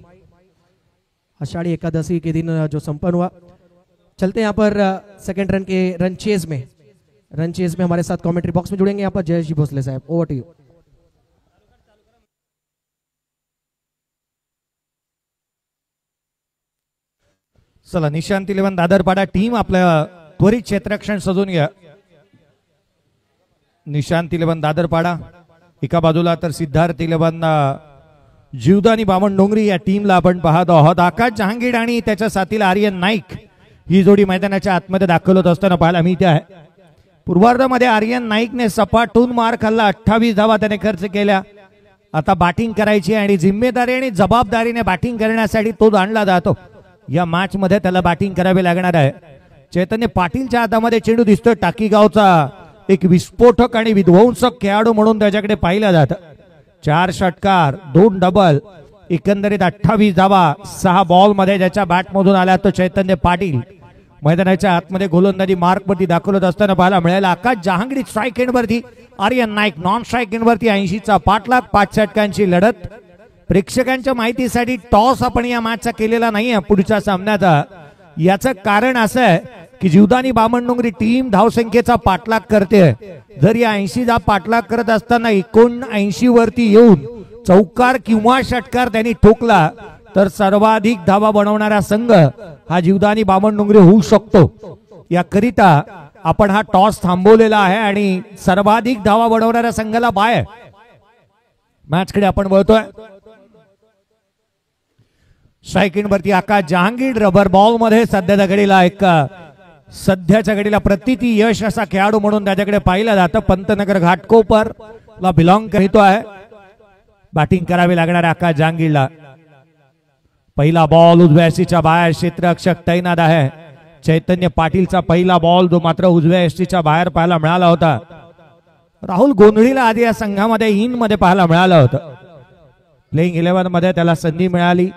आषाढ़ी एकादशी के दिन जो संपन्न हुआ। चलते यहाँ पर सेकंड रन चेज में हमारे साथ कमेंट्री बॉक्स में जुड़ेंगे यहाँ पर जयेश जी भोसले साहब। Over to you. चला, निशांत 11 दादरपाडा टीम आपल्या त्वरित क्षेत्ररक्षण सजून घ्या। निशांत 11 दादरपाडा एका बाजूला, तर सिद्धार्थ 11 जीवदानी बामन डोंगरी या टीमला आपण पाहत आहोत। आकाश जहांगीर आणि त्याच्या साथीला आर्यन नाईक ही जोडी मैदानाच्या आतमध्ये दाखल होत असताना पाहायला मिळते आहे। पूर्वार्धामध्ये आर्यन नाईकने सपाटून मार खाल्ला, 28 धावा त्याने खर्च केल्या। आता बॅटिंग करायची आणि जिम्मेदारी आणि जबाबदारीने बॅटिंग करण्यासाठी तो आणला जातो। या मॅच मध्ये त्याला बॅटिंग करावी लागणार आहे। चैतन्य पाटीलच्या हातामध्ये चेंडू दिसतोय, टाकी गावचा एक विस्फोटक आणि विध्वंसक खेळाडू म्हणून त्याच्याकडे पाहिलं जातं। 4 षटकार 2 डबल, एकंदरीत 28 धावा 6 बॉल मध्ये ज्याच्या बॅट मधून आला तो चैतन्य पाटील मैदानाच्या आतमध्ये गोलंदाजी मार्क वरती दाखल होत असताना पाहायला मिळेल। आकाश जहांगीर स्ट्राईक एंड वरती, Aryan Naik non strike end वरती। 80चा पाठलाग, 5 षटकांची लढत। प्रेक्षकांच्या माहितीसाठी टॉस आपण या मॅचचा केलेला नाहीये पुढच्या सामन्याचा। याचं कारण असं आहे की जीवदानी बामन डोंगरी टीम धावसंख्येचा पाठलाग करते। जर या 80चा पाठलाग करत असताना 79 वरती येऊन चौकार किंवा षटकार त्यांनी ठोकला तर सर्वाधिक धावा बनवणारा संघ हा जीवदानी बामन डोंगरी होऊ शकतो। याकरिता आपण हा टॉस थांबवलेला आहे आणि सर्वाधिक धावा बनवणाऱ्या संघाला बाय। मॅच कडे आपण वळतोय। स्ट्राइकिंग वरती आकाश जहांगीर रबर बॉल मध्ये सध्या घडीला एक सध्याच्या घडीला प्रतिती यश असा खेळाडू म्हणून त्याच्याकडे पाहिलं जातं. पंतनगर घाटकोपर ला बिलॉंग करतो आहे. बॅटिंग करावी लागणार आकाश जहांगीरला. पहिला बॉल उजव्या यष्टीच्या बाहेर, क्षेत्ररक्षक तैनात आहे. चैतन्य पाटीलचा पहिला बॉल जो मात्र उजव्या यष्टीच्या बाहेर पाहायला मिळाला होता. राहुल गोंधळीला आधी या संघामध्ये इन मध्ये पाहायला मिळालं होतं. प्लेइंग 11 मध्ये त्याला संधी मिळाली.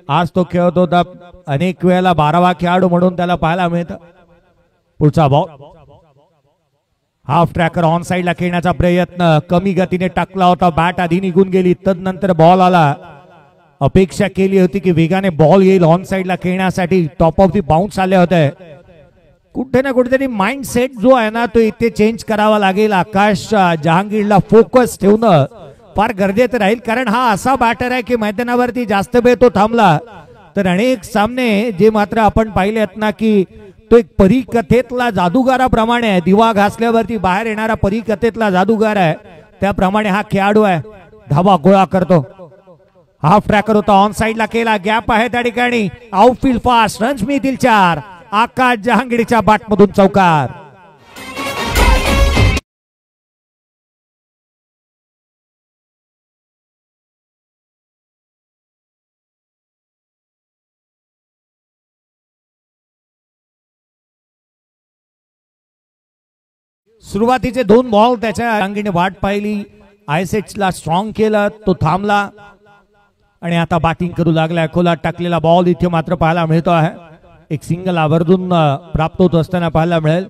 आज तो खेळत होता. अनेक वेळेला 12वा खेळाडू म्हणून त्याला पाहायला मिळतं. पुढचा बॉल हाफ ट्रॅकर ऑन साइडला खेळण्याचा प्रयत्न कमी गतीने टाकला होता. बॅट आधी निघून गेली. तदनंतर बॉल आला. अपेक्षा केली होती की वेगाने बॉल येईल ऑन साइडला खेळण्यासाठी. टॉप ऑफ दी बाउन्स आले होते. कुठे ना कुठेतरी माइंड सेट जो आहे ना तो इथे चेंज करावा लागेल. आकाश जहांगीरला फोकस ठेवणं फार गरजेचं राहील. कारण हा असा बॅटर आहे की मैदानावरती जास्त वेळ तो थांबला तर अनेक सामने जे मात्र आपण पाहिले आहेत ना की तो एक परीकथेतला जादूगाराप्रमाणे आहे. दिवा घासल्यावरती बाहेर येणारा परीकथेतला जादूगार आहे. त्याप्रमाणे हा खेळाडू आहे. धावा गोळा करतो. हाफ ट्रॅकर होता. ऑन साइडला केला. गॅप आहे त्या ठिकाणी. Outfield fast. रन्स मिळतील 4. आकाश जहांगीरच्या बॅटमधून चौकार. सुरुवातीचे 2 बॉल त्याच्या जहांगीरने वाट पाहिली. आयसेट्सला स्ट्रॉंग केलं. तो थांबला आणि आता बॅटिंग करू लागलाय. खोलात टाकलेला बॉल इथे मात्र पाहायला मिळतो आहे. एक सिंगल आवर्जून प्राप्त होत असताना पाहायला मिळेल.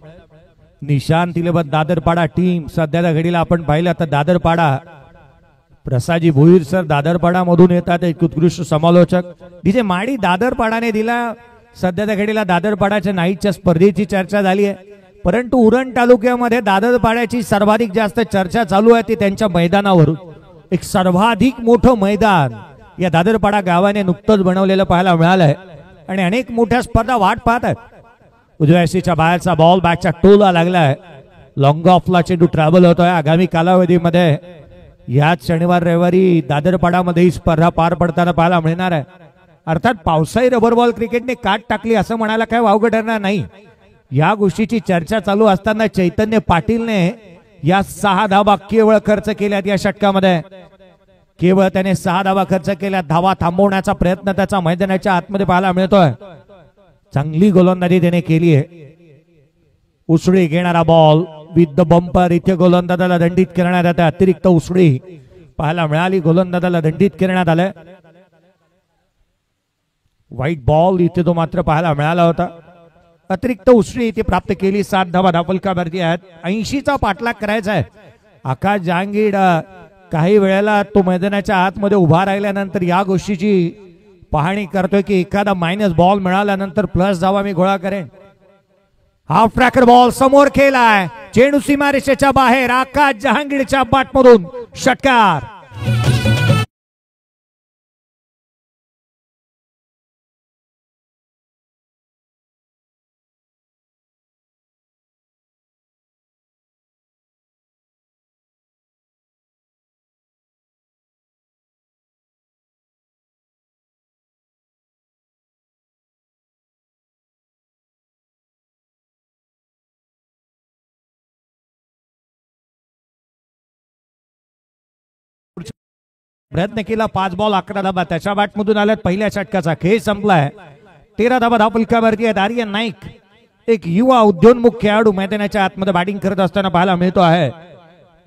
निशांत तिलेबत दादरपाडा टीम सध्याच्या घडीला आपण पाहिलं तर दादरपाडा प्रसादजी भोईर सर दादरपाडा मधून येतात. एक उत्कृष्ट समालोचक. डीजे माडी दादरपाडाने दिला. सध्याच्या घडीला दादरपाडाच्या नाईटच्या स्पर्धेची चर्चा झाली आहे. परंतु उरण तालुक्यामध्ये दादरपाड्याची सर्वाधिक जास्त चर्चा चालू आहे ती त्यांच्या मैदानावरून. एक सर्वाधिक मोठं मैदान या दादरपाडा गावाने नुकतंच बनवलेलं पाहायला मिळालंय आणि अनेक मोठ्या स्पर्धा वाट पाहत आहेत. उजव्या यष्टीच्या बाहेरचा बॉल बॅटच्या टोला लागलाय. लॉंग ऑफला चेंडू ट्रॅव्हल होतोय. आगामी कालावधीमध्ये याच शनिवार रविवारी दादरपाडामध्ये ही स्पर्धा पार पडताना पाहायला मिळणार आहे. अर्थात पावसाळी रबर बॉल क्रिकेटने काट टाकली असं म्हणायला काय वावगं ठरणार नाही. या गोष्टीची चर्चा चालू असताना चैतन्य पाटीलने या 6 धावा केवळ खर्च केल्यात या षटकामध्ये. केवळ त्याने 6 धावा खर्च केल्या. धावा थांबवण्याचा प्रयत्न त्याचा मैदानाच्या आतमध्ये पाहायला मिळतोय. चांगली गोलंदाजी त्याने केली आहे. उसळी घेणारा बॉल विथ द बंपर. इथे गोलंदाजाला दंडित करण्यात येते. अतिरिक्त उसळी पाहायला मिळाली. गोलंदाजाला दंडित करण्यात आलं. व्हाईट बॉल इथे तो मात्र पाहायला मिळाला होता. अतिरिक्त उसळी इथे प्राप्त केली. 7 धावा धापलकावरती आहेत. 80चा पाठलाग करायचा आहे. आकाश जहांगीर काही वेळेला तो मैदानाच्या आतमध्ये उभा राहिल्यानंतर या गोष्टीची पाहणी करतोय की एखादा मायनस बॉल मिळाल्यानंतर प्लस धावा मी गोळा करेन. हाफ ट्रॅकर बॉल समोर केलाय. चेंडू सीमारेषेच्या बाहेर. आकाश जहांगीरच्या बॅटमधून षटकार. प्रयत्न केला. 5 बॉल 11 धाबा त्याच्या बॅटमधून आल्यात. पहिल्या षटकाचा खेळ संपलाय. 13 धाबा धापलकावरती आहेत. आर्यन नाईक एक युवा उद्योन्मुख खेळाडू मैदानाच्या आतमध्ये बॅटिंग करत असताना पाहायला मिळतो आहे.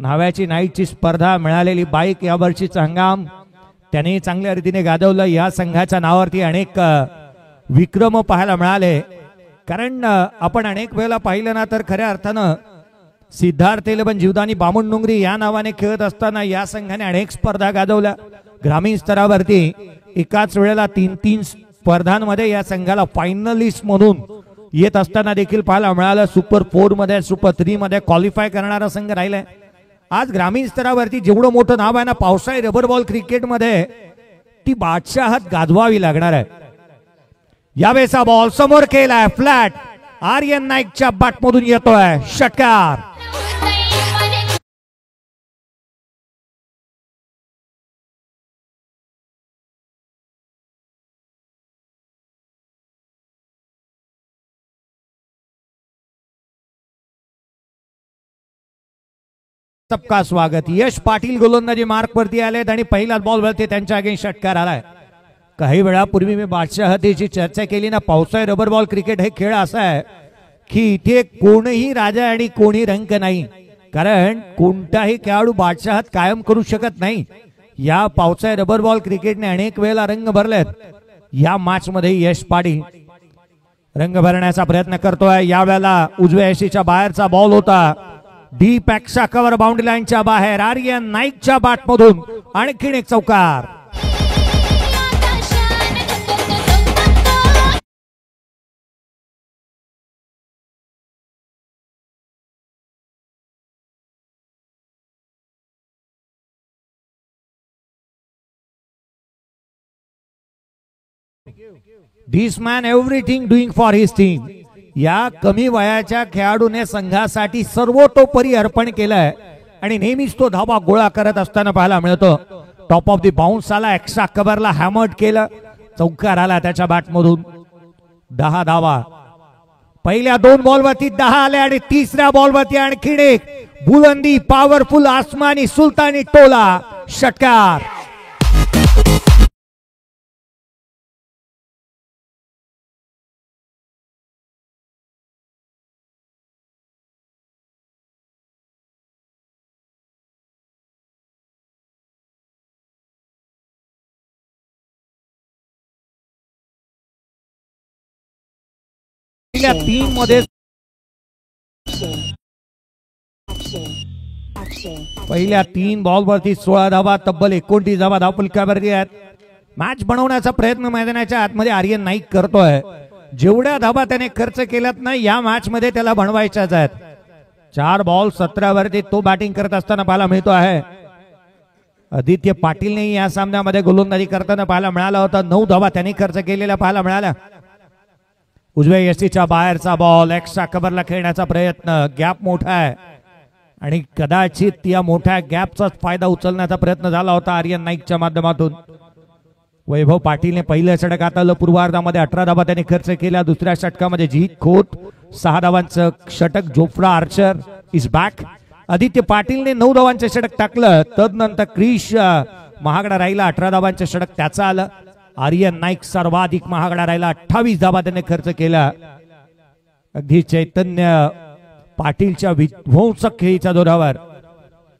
न्हाव्याची नाईटची स्पर्धा मिळालेली बाईक या वर्षीचा हंगाम त्याने चांगल्या रीतीने गाजवलं. या संघाच्या नावावरती अनेक विक्रम पाहायला मिळाले. कारण आपण अनेक वेळेला पाहिलं ना तर खऱ्या अर्थानं सिद्धार्थ तेलबन जीवदानी बामणडोंगरी या नावाने खेळत असताना या संघाने अनेक स्पर्धा गाजवल्या. ग्रामीण स्तरावरती एकाच वेळेला 3-3 स्पर्धांमध्ये या संघाला फायनलिस्ट म्हणून येत असताना देखील पाहायला मिळालं. सुपर 4 मध्ये सुपर 3 मध्ये क्वालिफाय करणारा संघ राहिलाय. आज ग्रामीण स्तरावरती जेवढं मोठं नाव आहे ना पावसाळी रबर बॉल क्रिकेटमध्ये ती बादशाहत गाजवावी लागणार आहे. यावेळेचा बॉल समोर केलाय. फ्लॅट. आर्यन नाईकच्या बॅटमधून येतोय षटकार. सबका स्वागत. यश पाटील गोलंदाजी मार्क वरती आलेत आणि पहिलाच बॉल वरती त्यांच्या अगेन्स्ट षटकार आलाय. काही वेळापूर्वी मी बादशाहतेची चर्चा केली ना, पावसाळी रबर बॉल क्रिकेट हे खेळ असा आहे की इथे कोणीही राजा आणि कोणी रंक नाही, कारण कोणताही खेळाडू बादशाहत कायम करू शकत नाही. या पावसाळी रबर बॉल क्रिकेटने अनेक वेळेला रंग भरलेत. या मॅच मध्ये यश पाटील रंग भरण्याचा प्रयत्न करतोय. यावेळेला उजव्या यशीच्या बाहेरचा बॉल होता, डीप एक्स्ट्रा कव्हर बाउंड्री लाईनच्या बाहेर. आर्यन नाईकच्या बॅटमधून आणखीन एक चौकार. This man everything doing for his team. या कमी वयाच्या खेळाडूने संघासाठी सर्वतोपरी अर्पण केलंय आणि नेहमीच तो धावा गोळा करत असताना पाहायला मिळतो. टॉप ऑफ द बाउन्स आला, एक्स्ट्रा कव्हरला हॅमर्ड केलं, चौकार आला त्याच्या बॅटमधून. 10 धावा. पहिल्या 2 बॉलवरती 10 आले आणि तिसऱ्या बॉलवरती आणखीन एक बुलंदी पॉवरफुल आसमानी सुलतानी टोला षटकार. पहिल्या 3 मध्ये पहिल्या 3 बॉलवरती 16 धावा, तब्बल 29 धावा धावफलकावरती आहेत. मॅच बनवण्याचा प्रयत्न मैदानाच्या आतमध्ये आर्यन नाईक करतोय. जेवढ्या धावा त्याने खर्च केल्यात ना, या मॅच मध्ये त्याला बनवायच्याच आहेत. 4 बॉल 17 वरती तो बॅटिंग करत असताना पाहायला मिळतो आहे. आदित्य पाटीलने या सामन्यामध्ये गोलंदाजी करताना पाहायला मिळाला होता. 9 धावा त्यांनी खर्च केलेल्या पाहायला मिळाल्या. उजव्या यष्टीच्या बाहेरचा बॉल, एक्स्ट्रा कव्हरला खेळण्याचा प्रयत्न. गॅप मोठा आहे आणि कदाचित या मोठ्या गॅपचा फायदा उचलण्याचा प्रयत्न झाला होता आर्यन नाईकच्या माध्यमातून. वैभव पाटीलने पहिल्या षटक हाताळलं. पूर्वार्धामध्ये 18 धावा त्यांनी खर्च केल्या. दुसऱ्या षटकामध्ये जीत खोत 6 धावांचं षटक. Jofra Archer is back. Aditya पाटीलने 9 धावांचं षटक टाकलं. तदनंतर क्रिश महागडा राहिला, 18 धावांचं षटक त्याचं आलं. आर्यन नाईक सर्वाधिक महागडा राहिला, 28 धावा त्याने खर्च केला. अगदी चैतन्य पाटीलच्या विध्वंसक खेळीच्या जोरावर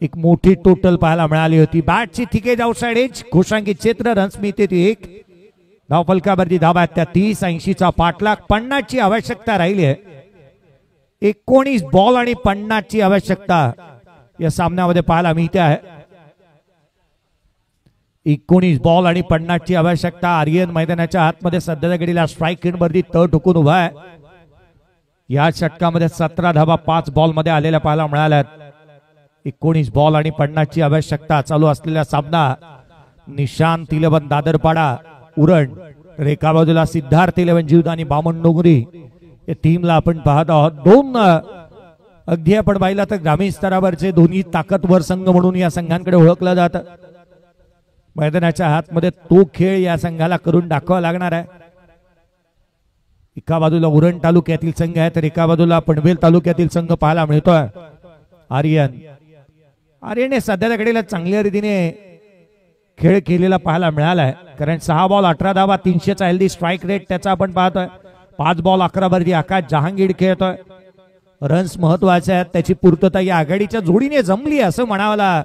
एक मोठी टोटल पाहायला मिळाली होती. बॅटची थिकेज आउटसाइड एज, घोषांकित क्षेत्र, रन्स मिळते 1. धावफलकावरती धावा त्या 30. 80चा पाठलाग. 50 ची आवश्यकता राहिली आहे. 19 बॉल आणि 50 ची आवश्यकता या सामन्यामध्ये पाहायला मिळते आहे. 19 बॉल आणि 50 ची आवश्यकता. आर्यन मैदानाच्या आतमध्ये सध्याच्या घडीला स्ट्राईक वरती तळ ठोकून उभा आहे. या षटकामध्ये 17 धावा 5 बॉल मध्ये आलेल्या पाहायला मिळाल्यात. 19 बॉल आणि 50 ची आवश्यकता. चालू असलेला सामना निशांत 11 दादरपाडा उरण, रेखा बाजूला सिद्धार्थ 11 जीवदानी बामण डोंगरी या टीमला आपण पाहत आहोत. 2 अगदी आपण पाहिलं तर ग्रामीण स्तरावरचे दोन्ही ताकदवर संघ म्हणून या संघांकडे ओळखलं जातं. मैदानाच्या हातमध्ये तो खेळ या संघाला करून दाखवावा लागणार आहे. एका बाजूला उरण तालुक्यातील संघ आहे तर एका बाजूला पनवेल तालुक्यातील संघ पाहायला मिळतोय. आर्यनने सध्याच्या घडीला चांगल्या रीतीने खेळ केलेला पाहायला मिळालाय, कारण 6 बॉल 18 धावा, 300चा हेल्दी स्ट्राईक रेट त्याचा आपण पाहतोय. 5 बॉल 11 वरती आकाश जहांगीर खेळतोय. रन्स महत्वाचे आहेत, त्याची पूर्तता या आघाडीच्या जोडीने जमली असं म्हणावला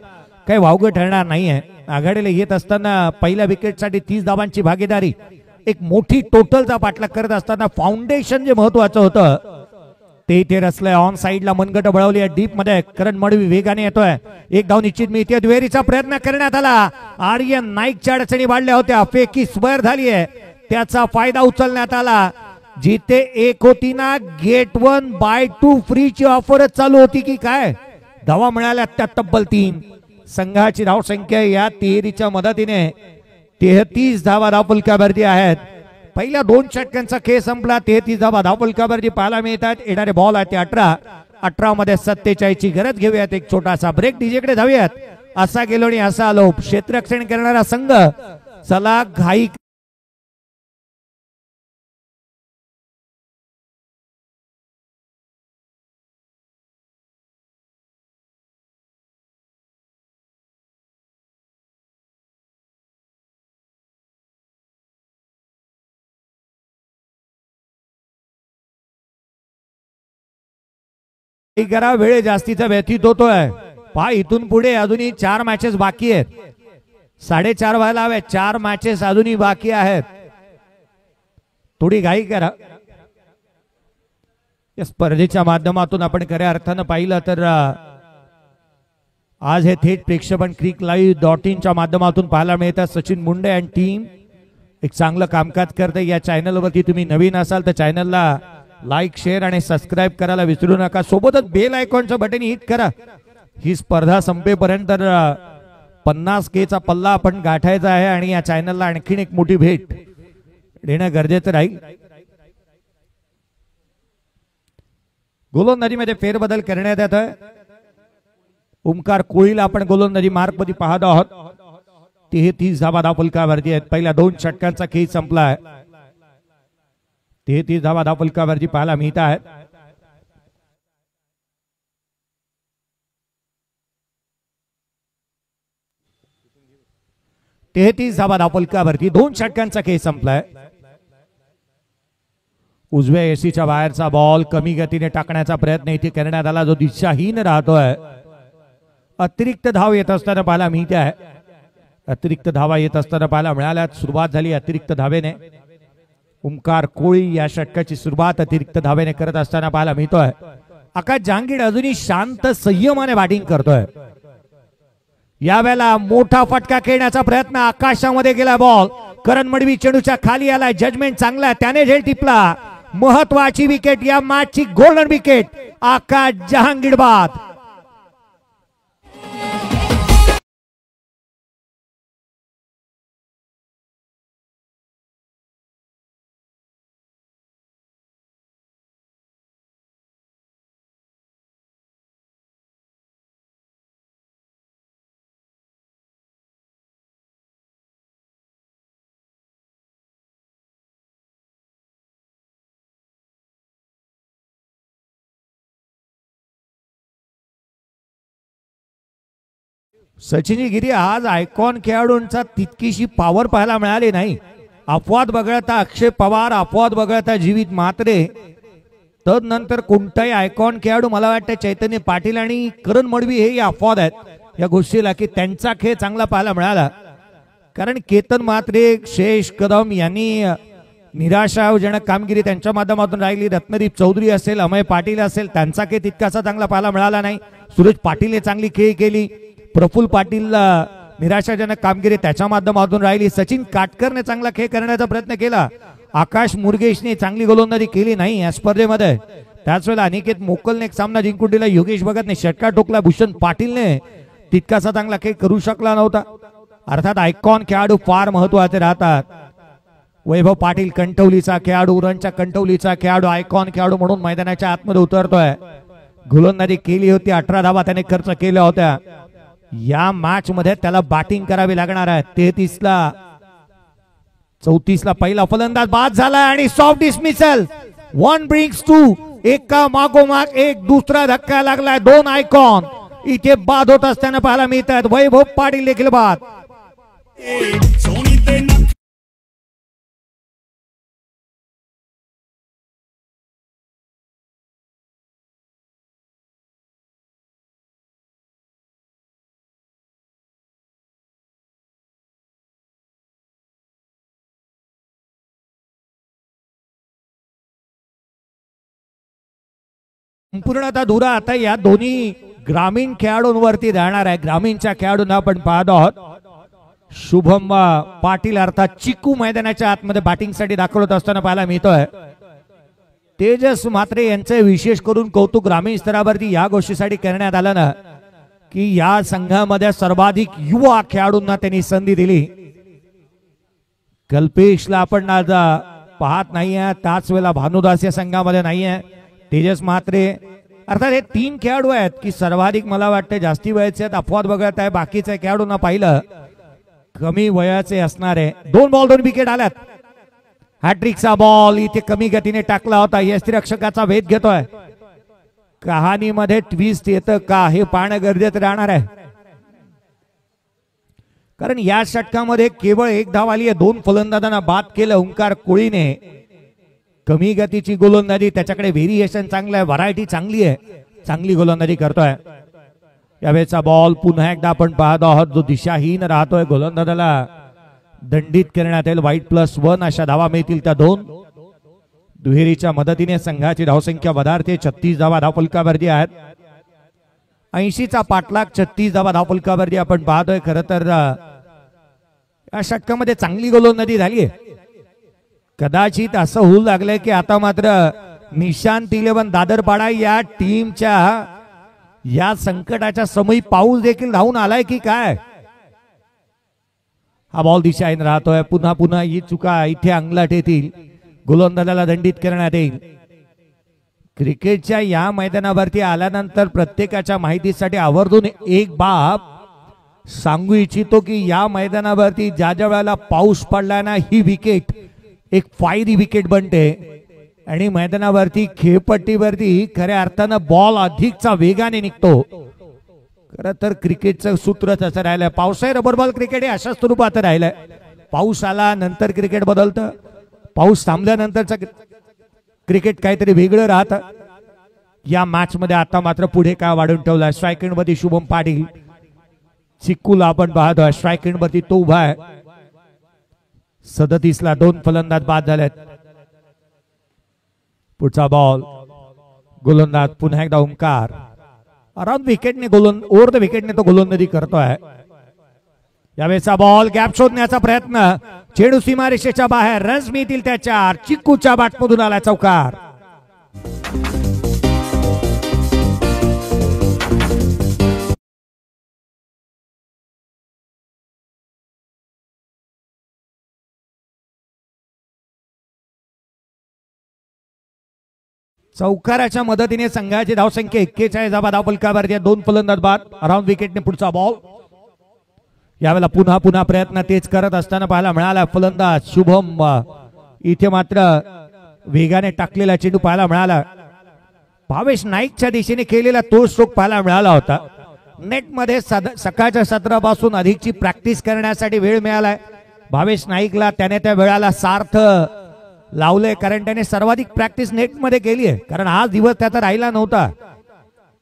काही वावगं ठरणार नाहीये. आघाडीला येत असताना पहिल्या विकेटसाठी 30 धावांची भागीदारी, एक मोठी टोटलचा पाठलाग करत असताना फाउंडेशन जे महत्वाचं होतं ते इथे रचलंय. ऑन साइडला मनगट बळवली आहे डीप मध्ये. करण मडवी वेगाने येतोय. 1 धाव निश्चित मिळते. दुहेरीचा प्रयत्न करण्यात आला. आर्यन नाईकच्या अडचणी वाढल्या होत्या. फेकी स्क्वेअर झाली आहे, त्याचा फायदा उचलण्यात आला. जिथे 1 होती ना, गेट 1 बाय 2 फ्री ची ऑफरच चालू होती की काय, धावा मिळाल्या त्या तब्बल 3. संघाची धावसंख्या या तिहेरीच्या मदतीने 33 धावा धावफलकावरती आहेत. पहिल्या 2 षटकांचा खेळ संपला. 33 धावा धावफलकावरती पाहायला मिळतात. येणारे बॉल आहेत ते 18 मध्ये 47 ची गरज घेऊयात. एक छोटासा ब्रेक, डीजेकडे जाऊयात. असा गेलो आणि असा आलो. क्षेत्ररक्षण करणारा संघ चला घाई करा, वेळ जास्तीचा व्यतीत होतोय. पहा इथून पुढे अजूनही 4 मॅचेस बाकी आहेत. 4:30 व्हायला हवे. 4 मॅचेस अजूनही बाकी आहेत. थोडी घाई करा. या स्पर्धेच्या माध्यमातून आपण खऱ्या अर्थानं पाहिलं तर आज हे थेट प्रेक्षेपण cricklive.in च्या माध्यमातून पाहायला मिळतात. सचिन मुंडे आणि टीम एक चांगलं कामकाज करते. या चॅनलवरती तुम्ही नवीन असाल तर चॅनलला लाईक, शेअर आणि सबस्क्राईब करायला विसरू नका. सोबतच बेल आयकॉनचं बटन हिट करा. ही स्पर्धा संपेपर्यंत 50K चा पल्ला आपण गाठायचा आहे आणि या चॅनलला आणखीन एक मोठी भेट देणं गरजेचं राहील. गोलंदाजीमध्ये फेरबदल करण्यात येत आहे. ओमकार कोळीला आपण गोलंदाजी मार्क मध्ये पाहत आहोत. 33 धावा धावफलकावरती आहेत. पहिल्या 2 षटकांचा खेळ संपला आहे. 33 धावा धावफलकावरती पाहायला मिळत आहेत. धावा धावफलकावरती 2 षटकांचा खेळ संपलाय. उजव्या एसीच्या बाहेरचा बॉल कमी गतीने टाकण्याचा प्रयत्न इथे करण्यात आला, जो दिशाहीन राहतोय. अतिरिक्त धाव येत असताना पाहायला मिळत आहे. अतिरिक्त धावा येत असताना पाहायला मिळाल्या. सुरुवात झाली अतिरिक्त धावेने. ओमकार कोळी या षटकाची सुरुवात अतिरिक्त धावेने करत असताना पाहायला मिळतोय. आकाश जहांगीर अजूनही शांत संयमाने बॅटिंग करतोय. यावेळेला मोठा फटका खेळण्याचा प्रयत्न. आकाशामध्ये गेला बॉल. करण मडवी चेंडूच्या खाली आलाय. जजमेंट चांगला आहे. त्याने झेल टिपला. महत्वाची विकेट, या मॅचची गोल्डन विकेट. आकाश जहांगीर बाद. सचिन गिरी आज आयकॉन खेळाडूंचा तितकीशी पॉवर पाहायला मिळाली नाही. अपवाद वगळता अक्षय पवार, अपवाद वगळता जीवित म्हात्रे, तदनंतर कोणताही आयकॉन खेळाडू मला वाटतं चैतन्य पाटील आणि करण मडवी हे अपवाद आहेत या गोष्टीला, की त्यांचा खेळ चांगला पाहायला मिळाला. कारण केतन म्हात्रे, शेष कदम यांनी निराशाजनक कामगिरी त्यांच्या माध्यमातून राहिली. रत्नदीप चौधरी असेल, अमय पाटील असेल, त्यांचा खेळ तितकासा चांगला पाहायला मिळाला नाही. सूरज पाटीलने चांगली खेळ केली. प्रफुल्ल पाटील निराशाजनक कामगिरी त्याच्या माध्यमातून राहिली. सचिन काटकरने चांगला खेळ करण्याचा प्रयत्न केला. आकाश मुरगेशने चांगली गोलंदाजी केली नाही या स्पर्धेमध्ये. त्याच वेळेला अनिकेत मोकलने एक सामना जिंकून दिला. योगेश भगतने षटकार ठोकला. भूषण पाटीलने तितकासा चांगला खेळ करू शकला नव्हता. अर्थात आयकॉन खेळाडू फार महत्वाचे राहतात. वैभव पाटील कंटवलीचा खेळाडू, उरणच्या कंटवलीचा खेळाडू, आयकॉन खेळाडू म्हणून मैदानाच्या आतमध्ये उतरतोय. गोलंदाजी केली होती. 18 धावा त्याने खर्च केल्या होत्या. या मॅच मध्ये त्याला बॅटिंग करावी लागणार आहे. 34ला पहिला फलंदाज बाद झाला आणि सॉफ्ट डिसमिसल. 1 ब्रिंग्स 2. एका मागोमाग एक दुसरा धक्का लागलाय. 2 आयकॉन इथे बाद होत असताना पाहायला मिळतात. वैभव पाटील देखील बाद. संपूर्णतः धुरा आता या दोन्ही ग्रामीण खेळाडूंवरती राहणार आहे. ग्रामीणच्या खेळाडूंना आपण पाहत आहोत. शुभम पाटील अर्थात चिकू मैदानाच्या आतमध्ये बॅटिंगसाठी दाखवत असताना पाहायला मिळतोय. तेजस म्हात्रे यांचे विशेष करून कौतुक ग्रामीण स्तरावरती या गोष्टीसाठी करण्यात आलं ना, की या संघामध्ये सर्वाधिक युवा खेळाडूंना त्यांनी संधी दिली. कल्पेशला आपण आज पाहत नाहीये. त्याच वेळेला भानुदास या संघामध्ये नाहीये. तेजस म्हात्रे अर्थात हे 3 खेळाडू आहेत की सर्वाधिक मला वाटतं जास्ती वयाचे आहेत. अपवाद वगळत आहे. बाकीच्या खेळाडूंना पाहिलं कमी वयाचे असणारे. 2 बॉल 2 विकेट आल्यात. हॅट्रिकचा बॉल इथे कमी गतीने टाकला होता. यष्टिरक्षकाचा वेध घेतोय. कहाणीमध्ये ट्विस्ट येतं का हे पाहणं गरजेचं राहणार आहे. कारण या षटकामध्ये केवळ 1 धाव आली आहे. 2 फलंदाजांना बाद केलं ओंकार कोळीने. कमी गतीची गोलंदाजी, त्याच्याकडे व्हेरिएशन चांगलं आहे, व्हरायटी चांगली आहे. चांगली गोलंदाजी करतोय. यावेळेचा बॉल पुन्हा एकदा आपण पाहतो आहोत जो दिशाहीन राहतोय गोलंदाजाला दंडित करण्यात येईल. वाईट +1 अशा धावा मिळतील त्या 2. दुहेरीच्या मदतीने संघाची धावसंख्या वधारते. 36 धावा धावफलकावरती आहेत. 80चा पाठलाग 36 धावा धावफलकावरती आपण पाहतोय. खरं तर या षटकामध्ये चांगली गोलंदाजी झालीय. कदाचित असं होऊ लागलंय की आता मात्र निशांत 11 दादरपाडा या टीमच्या या संकटाच्या समयी पाऊस देखील धावून आलाय की काय. हा बॉल दिशाहीन राहतोय. पुन्हा पुन्हा ही चुका इथे अंगलाट येतील. गोलंदाजाला दंडित करण्यात येईल. क्रिकेटच्या या मैदानावरती आल्यानंतर प्रत्येकाच्या माहितीसाठी आवर्जून एक बाब सांगू इच्छितो की या मैदानावरती ज्या ज्या वेळेला पाऊस पडला ना ही विकेट एक फायरी विकेट बनते आणि मैदानावरती खेळपट्टीवरती खऱ्या अर्थानं बॉल अधिकचा वेगाने निघतो. खरं तर क्रिकेटचं सूत्रच असं राहिलंय. पावसाळी रबर बॉल क्रिकेट हे अशा स्वरूपात राहिलंय. पाऊस आला नंतर क्रिकेट बदलतं. पाऊस थांबल्यानंतरचं क्रिकेट काहीतरी वेगळं राहतं. या मॅच मध्ये आता मात्र पुढे काय वाढून ठेवलाय. स्ट्राईक एंड मध्ये शुभम पाटील. चिक्कूला आपण पाहतोय स्ट्राईक एंड वरती तो उभा आहे. 37ला 2 फलंदाज बाद झालेत. पुढचा बॉल गोलंदाज पुन्हा एकदा ओंकार अराउंड विकेटने ओव्हर द विकेटने तो गोलंदाजी करतोय. यावेळेचा बॉल गॅप शोधण्याचा प्रयत्न. चेंडू सीमारेषेच्या बाहेर. रन्स मिळतील त्याच्या. चिक्कूच्या बॅटमधून आला चौकार. चौकाराच्या मदतीने संघाची धावसंख्या 41 धावा धावफलकावरती. 2 फलंदाज बाद. अराउंड विकेटने पुढचा बॉल. यावेळेला पुन्हा प्रयत्न तेच करत असताना पाहायला मिळाला. फलंदाज शुभम इथे मात्र वेगाने टाकलेला चेंडू पाहायला मिळाला. भावेश नाईकच्या दिशेने केलेला तो स्ट्रोक पाहायला मिळाला होता. नेटमध्ये सकाळच्या सत्रापासून अधिकची प्रॅक्टिस करण्यासाठी वेळ मिळालाय भावेश नाईकला. त्याने त्या वेळाला सार्थ लावले कारण त्याने सर्वाधिक प्रॅक्टिस नेटमध्ये केली आहे. कारण हा दिवस त्याचा राहिला नव्हता.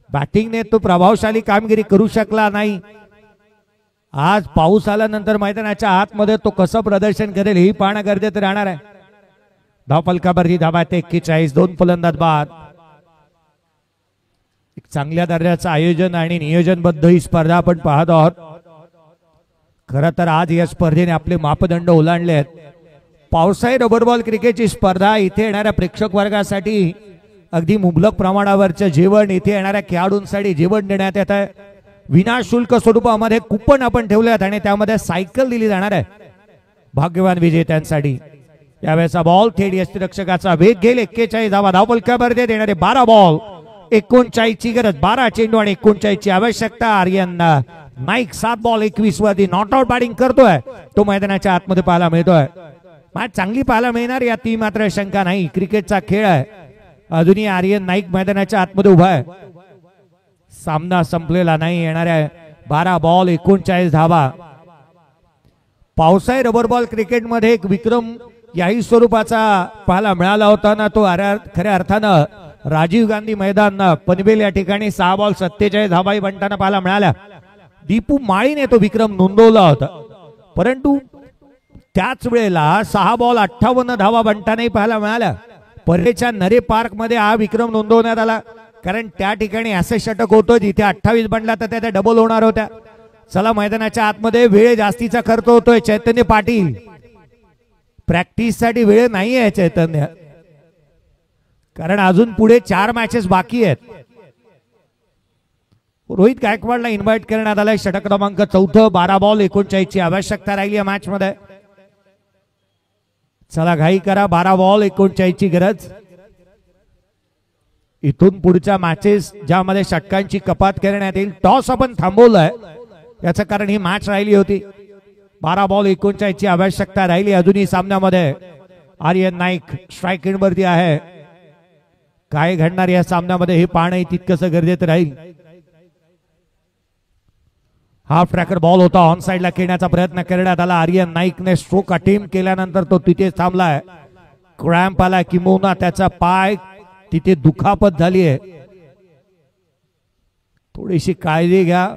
बॅटिंगने तो प्रभावशाली कामगिरी करू शकला नाही. आज पाऊस आल्यानंतर मैदानाच्या आतमध्ये तो कसं प्रदर्शन करेल हे पाहणं गरजेचं राहणार आहे. धावफलकावरती धावा 41. 2 फलंदाज बाद. एक चांगल्या दर्जाचं आयोजन आणि नियोजनबद्ध ही स्पर्धा आपण पाहत आहोत. खरं तर आज या स्पर्धेने आपले मापदंड ओलांडले आहेत. पावसाळी रबर बॉल क्रिकेटची स्पर्धा इथे येणाऱ्या प्रेक्षक वर्गासाठी अगदी मुबलक प्रमाणावरचं जेवण, इथे येणाऱ्या खेळाडूंसाठी जेवण देण्यात येत आहे. विनाशुल्क स्वरूपामध्ये कुपन आपण ठेवले आहेत आणि त्यामध्ये सायकल दिली जाणार आहे भाग्यवान विजेत्यांसाठी. यावेळेचा बॉल थेट यष्टिरक्षकाचा वेग घेईल. 41 धावा धावफलकावरती देणारे 12 बॉल 39 ची गरज. 12 चेंडू आणि 39 ची आवश्यकता. आर्यन नाईक 7 बॉल 21 वरती नॉट आउट बॅटिंग करतोय. तो मैदानाच्या आतमध्ये पाहायला मिळतोय. मॅच चांगली पाहायला मिळणार यात मात्र शंका नाही. क्रिकेटचा खेळ आहे. अजूनही आर्यन नाईक मैदानाच्या आतमध्ये उभा आहे. सामना संपलेला नाही. येणाऱ्या 12 बॉल 39 धावा. पावसाळी रबर बॉल क्रिकेटमध्ये एक विक्रम याही स्वरूपाचा पाहायला मिळाला होता ना. तो खऱ्या अर्थानं राजीव गांधी मैदान पनवेल या ठिकाणी 6 बॉल 47 धावाही बनताना पाहायला मिळाल्या. दीपू माळीने तो विक्रम नोंदवला होता. परंतु त्याच वेळेला 6 बॉल 58 धावा बनतानाही पाहायला मिळाल्या. परेच्या नरे पार्क मध्ये हा विक्रम नोंदवण्यात आला कारण त्या ठिकाणी असे षटक होतं जिथे 28 बनला तर त्या डबल होणार होत्या. चला मैदानाच्या आतमध्ये वेळ जास्तीचा खर्च होतोय. चैतन्य पाटील प्रॅक्टिस साठी वेळ नाही आहे चैतन्य, कारण अजून पुढे 4 मॅचेस बाकी आहेत. रोहित गायकवाडला इन्व्हाइट करण्यात आलाय. षटक क्रमांक 4. 12 बॉल 39 ची आवश्यकता राहिली या मॅच मध्ये. चला घाई करा. 12 बॉल 39 ची गरज. इथून पुढच्या मॅचेस ज्यामध्ये षटकांची कपात करण्यात येईल. टॉस आपण थांबवलाय याचं कारण ही मॅच राहिली होती. 12 बॉल 39 ची आवश्यकता राहिली अजूनही सामन्यामध्ये. आर्यन नाईक स्ट्राईक एंड वरती आहे. काय घडणार या सामन्यामध्ये हे पाहणं तितकंसं गरजेचं राहील. हाफ ट्रॅकर बॉल होता. ऑन साइडला खेळण्याचा प्रयत्न करण्यात आला. आर्यन नाईकने स्ट्रोक अटेम्प्ट केल्यानंतर तो तिथेच थांबलाय. क्रॅम्प आला किंबहुना त्याचा पाय तिथे दुखापत झाली आहे. थोडीशी काळजी घ्या.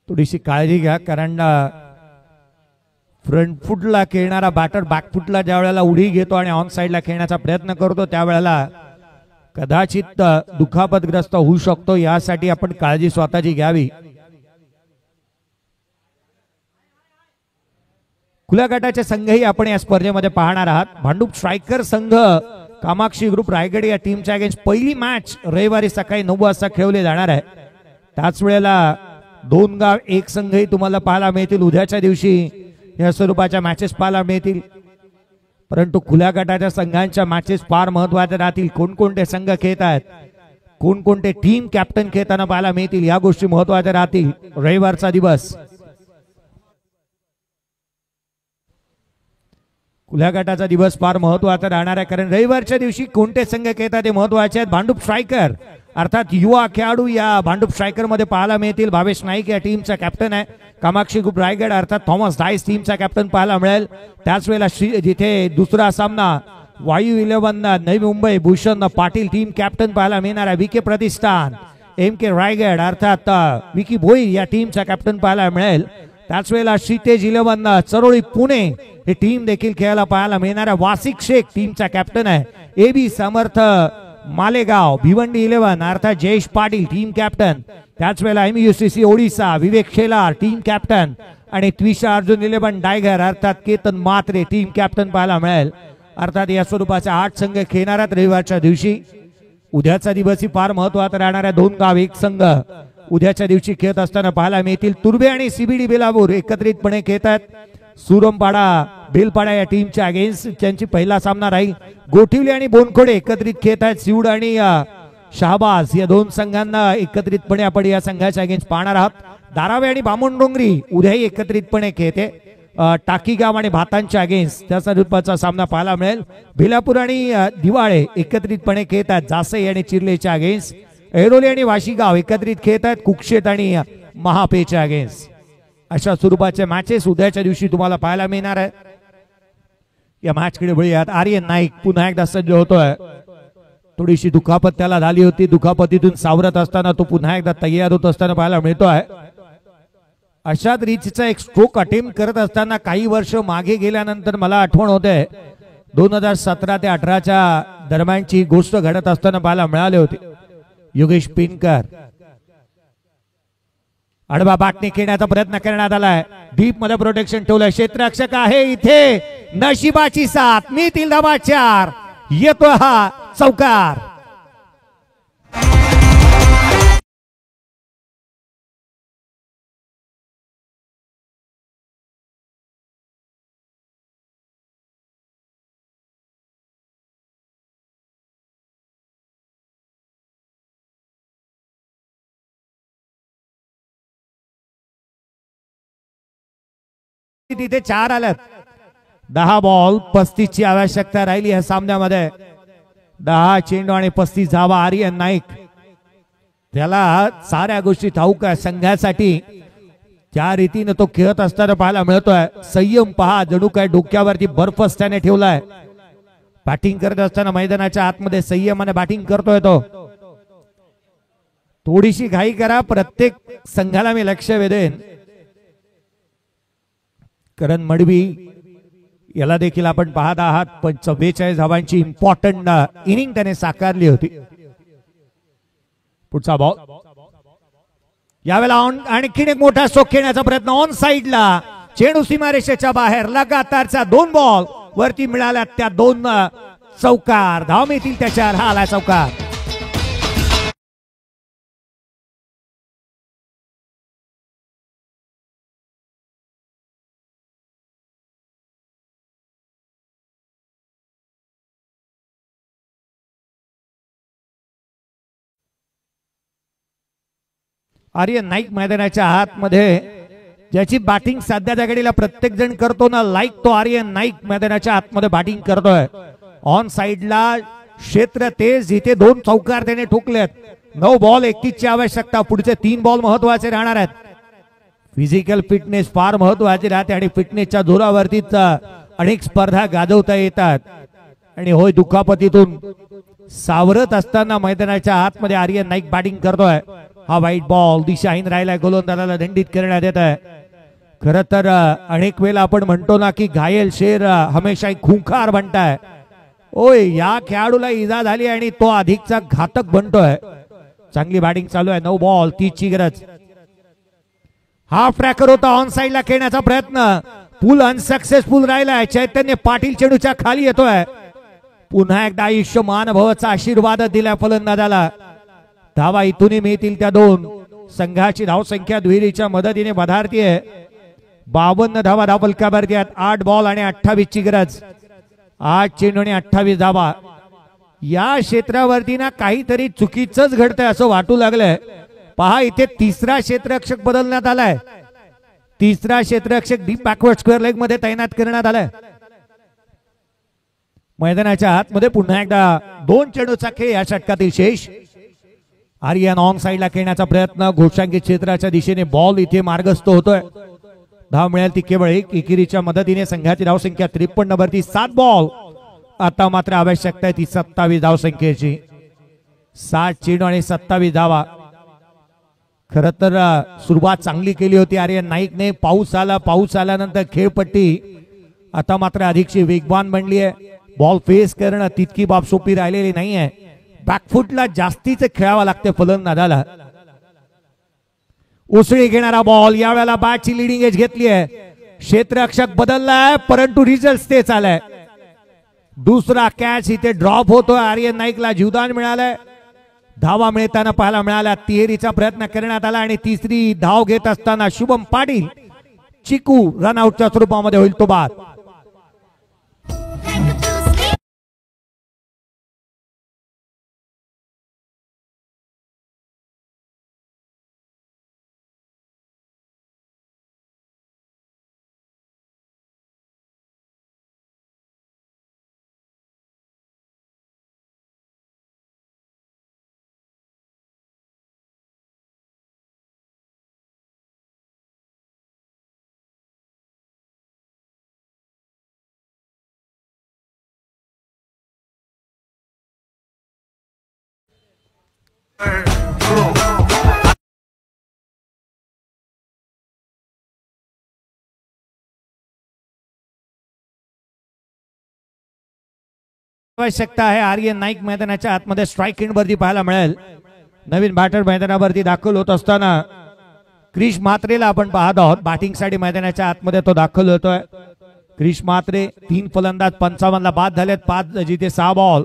थोडीशी काळजी घ्या, कारण फ्रंट फुटला खेळणारा बॅटर बॅक फुटला ज्या वेळेला उडी घेतो आणि ऑन साइडला खेळण्याचा प्रयत्न करतो त्यावेळेला कदाचित दुखापतग्रस्त होऊ शकतो. यासाठी आपण काळजी स्वतःची घ्यावी. खुल्या गटाचे संघही आपण या स्पर्धेमध्ये पाहणार आहात. भांडूप स्ट्रायकर संघ कामाक्षी ग्रुप रायगड या टीमच्या अगेन्स्ट पहिली मॅच रविवारी सकाळी 9 वाजता खेळवली जाणार आहे. त्याच वेळेला 2 गाव 1 संघही तुम्हाला पाहायला मिळतील. उद्याच्या दिवशी या स्वरूपाच्या मॅचेस पाहायला मिळतील. परंतु खुल्या गटाच्या संघांच्या मॅचेस फार महत्वाच्या राहतील. कोणकोणते संघ खेळत आहेत, कोणकोणते टीम कॅप्टन खेळताना पाहायला मिळतील, या गोष्टी महत्वाच्या राहतील. रविवारचा दिवस खुल्या गटाचा दिवस फार महत्वाचा राहणार आहे, कारण रविवारच्या दिवशी कोणते संघ खेळतात ते महत्वाचे आहेत. भांडूप स्ट्रायकर अर्थात युवा खेळाडू या भांडूप स्ट्रायकर मध्ये पाहायला मिळतील. भावेश नाईक या टीमचा कॅप्टन आहे. कामाक्षी ग्रुप रायगड अर्थात थॉमस डायस टीमचा कॅप्टन पाहायला मिळेल. त्याच वेळेला जिथे दुसरा सामना वायू 11 नवी मुंबई भूषण पाटील टीम कॅप्टन पाहायला मिळणार आहे. विके प्रतिष्ठान MK रायगड अर्थात विकी भोईर या टीमचा कॅप्टन पाहायला मिळेल. त्याच वेळेला श्रीतेज 11 चरोळी पुणे ही टीम देखील खेळायला पाहायला मिळणार आहे. वासिक शेख टीमचा कॅप्टन आहे. AB समर्थ मालेगाव भिवंडी 11 अर्थात जयेश पाटील टीम कॅप्टन. त्याच वेळेला MUCC ओडिसा विवेक शेलार टीम कॅप्टन आणि त्विषा अर्जुन 11 डायगर अर्थात केतन मात्रे टीम कॅप्टन पाहायला मिळेल. अर्थात या स्वरूपाचे 8 संघ खेळणार आहेत रविवारच्या दिवशी. उद्याचा दिवस फार महत्वाचा राहणार आहे. 2 गाव 1 संघ उद्याच्या दिवशी खेळत असताना पाहायला मिळतील. तुर्बे आणि CBD बेलापूर एकत्रितपणे खेळतात. सुरमपाडा बेलपाडा या टीमच्या अगेन्स्ट त्यांची पहिला सामना राहील. गोठिवली आणि बोनखोडे एकत्रित खेळत आहेत. सिवड आणि शहाबाज या 2 संघांना एकत्रितपणे आपण या संघाच्या अगेन्स्ट पाहणार आहोत. धारावे आणि बामणडोंगरी उद्याही एकत्रितपणे खेळते. टाकीगाव आणि भातांच्या अगेन्स्ट त्या स्वरूपाचा सामना पाहायला मिळेल. बेलापूर आणि दिवाळे एकत्रितपणे खेळतात. जासई आणि चिर्लेच्या अगेन्स्ट. ऐरोली आणि वाशीगाव एकत्रित खेळतात. कुक्षेत आणि महापेच्या अगेन्स्ट. अशा स्वरूपाच्या मॅचेस उद्याच्या दिवशी तुम्हाला पाहायला मिळणार आहे. या मॅच कडे वळूयात. आर्यन नाईक पुन्हा एकदा सज्ज होतोय. थोडीशी दुखापत त्याला झाली होती. दुखापतीतून सावरत असताना तो पुन्हा एकदा तयार होत असताना पाहायला मिळतोय. अशाच रीतीचा एक स्ट्रोक अटेम्प्ट करत असताना काही वर्ष मागे गेल्यानंतर मला आठवण होते 2017 ते 18च्या दरम्यानची गोष्ट घडत असताना पाहायला मिळाले होते. योगेश पिनकर आडवा बाटणी खेळण्याचा प्रयत्न करण्यात आलाय. डीप मध्ये प्रोटेक्शन ठेवलंय. क्षेत्ररक्षक आहे इथे. नशिबाची साथ मिळतील धावा 4. येतो हा चौकार. तिथे 4 आल्यात. 10 बॉल 35 ची आवश्यकता राहिली या सामन्यामध्ये. 10 चेंडू आणि 35 धावा. आर्यन नाईक त्याला साऱ्या गोष्टी ठाऊक आहे. संघासाठी त्या रीतीने तो खेळत असताना पाहायला मिळतोय. संयम पहा, जणू काय डोक्यावरती बर्फच त्याने ठेवलाय. बॅटिंग करत असताना मैदानाच्या आतमध्ये संयमाने बॅटिंग करतोय तो. थोडीशी घाई करा. प्रत्येक संघाला मी लक्ष वेधेन. करण मडवी याला देखील आपण पाहत आहात. पण 44 धावांची इम्पॉर्टंट इनिंग त्याने साकारली होती. पुढचा बॉल यावेळेला आणखीन एक मोठा स्ट्रोक खेळण्याचा प्रयत्न ऑन साइडला. चेंडू सीमारेषेच्या बाहेर. लगातारचा 2 बॉल वरती मिळाल्या. त्या 2 चौकार. धाव मिळतील त्याच्यावर. हा आला चौकार. आर्यन नाईक मैदानाच्या आतमध्ये ज्याची बॅटिंग सध्याच्या घडीला प्रत्येक जण करतो ना लाईक तो आर्यन नाईक मैदानाच्या आतमध्ये बॅटिंग करतोय. ऑन साइडला क्षेत्र तेज जिथे 2 चौकार त्याने ठोकलेत. 9 बॉल 31 ची आवश्यकता. पुढचे 3 बॉल महत्वाचे राहणार आहेत. फिजिकल फिटनेस फार महत्वाची राहते आणि फिटनेसच्या जोरावरतीच अनेक स्पर्धा गाजवता येतात. आणि होय दुखापतीतून सावरत असताना मैदानाच्या आतमध्ये आर्यन नाईक बॅटिंग करतोय. हा वाईट बॉल दिशाहीन राहिलाय, गोलंदाजाला दंडित करण्यात येत आहे. खरं तर अनेक वेळेला आपण म्हणतो ना की घायल शेर हमेशा खुंखार बनताय. ओय या खेळाडूला इजा झाली आणि तो अधिकचा घातक बनतोय. चांगली बॅटिंग चालू आहे. 9 बॉल 30 ची गरज. हाफ ट्रॅकर होता, ऑन साइडला खेळण्याचा प्रयत्न, पूल अनसक्सेसफुल राहिलाय. चैतन्य पाटील चेंडूच्या खाली येतोय. पुन्हा एकदा आयुष्यमान भवचा आशीर्वाद दिला फलंदाजाला. धावा इथूनही मिळतील त्या 2. संघाची धावसंख्या दुहेरीच्या मदतीने वधारतीये. 52 धावा धावफलकावरती आहेत. 8 बॉल आणि 28 ची गरज. 8 चेंडू आणि 28 धावा. या क्षेत्रावरती ना काहीतरी चुकीचंच घडतंय असं वाटू लागलंय. पहा इथे तिसरा क्षेत्ररक्षक बदलण्यात आलाय. तिसरा क्षेत्ररक्षक डीप बॅकवर्ड स्क्वेअर लेग मध्ये तैनात करण्यात आलाय. मैदानाच्या आतमध्ये पुन्हा एकदा 2 चेंडूचा खेळ या षटकातील शेष. आर्यन ऑन साइडला खेळण्याचा प्रयत्न, घोषांकित क्षेत्राच्या दिशेने बॉल इथे मार्गस्थ होतोय. धाव मिळेल ती केवळ 1. एकेरीच्या मदतीने संघाची धावसंख्या 53 वरती. 7 बॉल. आता मात्र आवश्यकता आहे ती 27 धावसंख्येची. 7 चेंडू आणि 27 धावा. खर तर सुरुवात चांगली केली होती आर्यन नाईकने. पाऊस आल्यानंतर खेळपट्टी आता मात्र अधिकची वेगवान बनली आहे. बॉल फेस करणं तितकी बाब सोपी राहिलेली नाहीये. बॅकफुटला जास्तीच खेळावं लागते फलंदाजाला. उसळी घेणारा बॉल, यावेळेला बॅटची लिडिंग एज घेतली आहे. क्षेत्ररक्षक बदललाय परंतु रिझल्ट तेच आलाय. दुसरा कॅच इथे ड्रॉप होतोय. आर्यन नाईकला जीवदान मिळालंय. धावा मिळताना पाहायला मिळाल्या. तिहेरीचा प्रयत्न करण्यात आला आणि तिसरी धाव घेत असताना शुभम पाटील चिकू रनआउटच्या स्वरूपामध्ये होईल तो बाद. आवश्यकता आहे आर्यन नाईक मैदानाच्या आतमध्ये स्ट्राइक एंड वरती पाहायला मिळेल. नवीन बॅटर मैदानावरती दाखल होत असताना क्रिश मात्रेला आपण पाहत आहोत. बॅटिंग साठी मैदानाच्या आतमध्ये तो दाखल होतोय. क्रिश मात्रे 3 फलंदाज 55 ला बाद झालेत. 5 जिथे 6 बॉल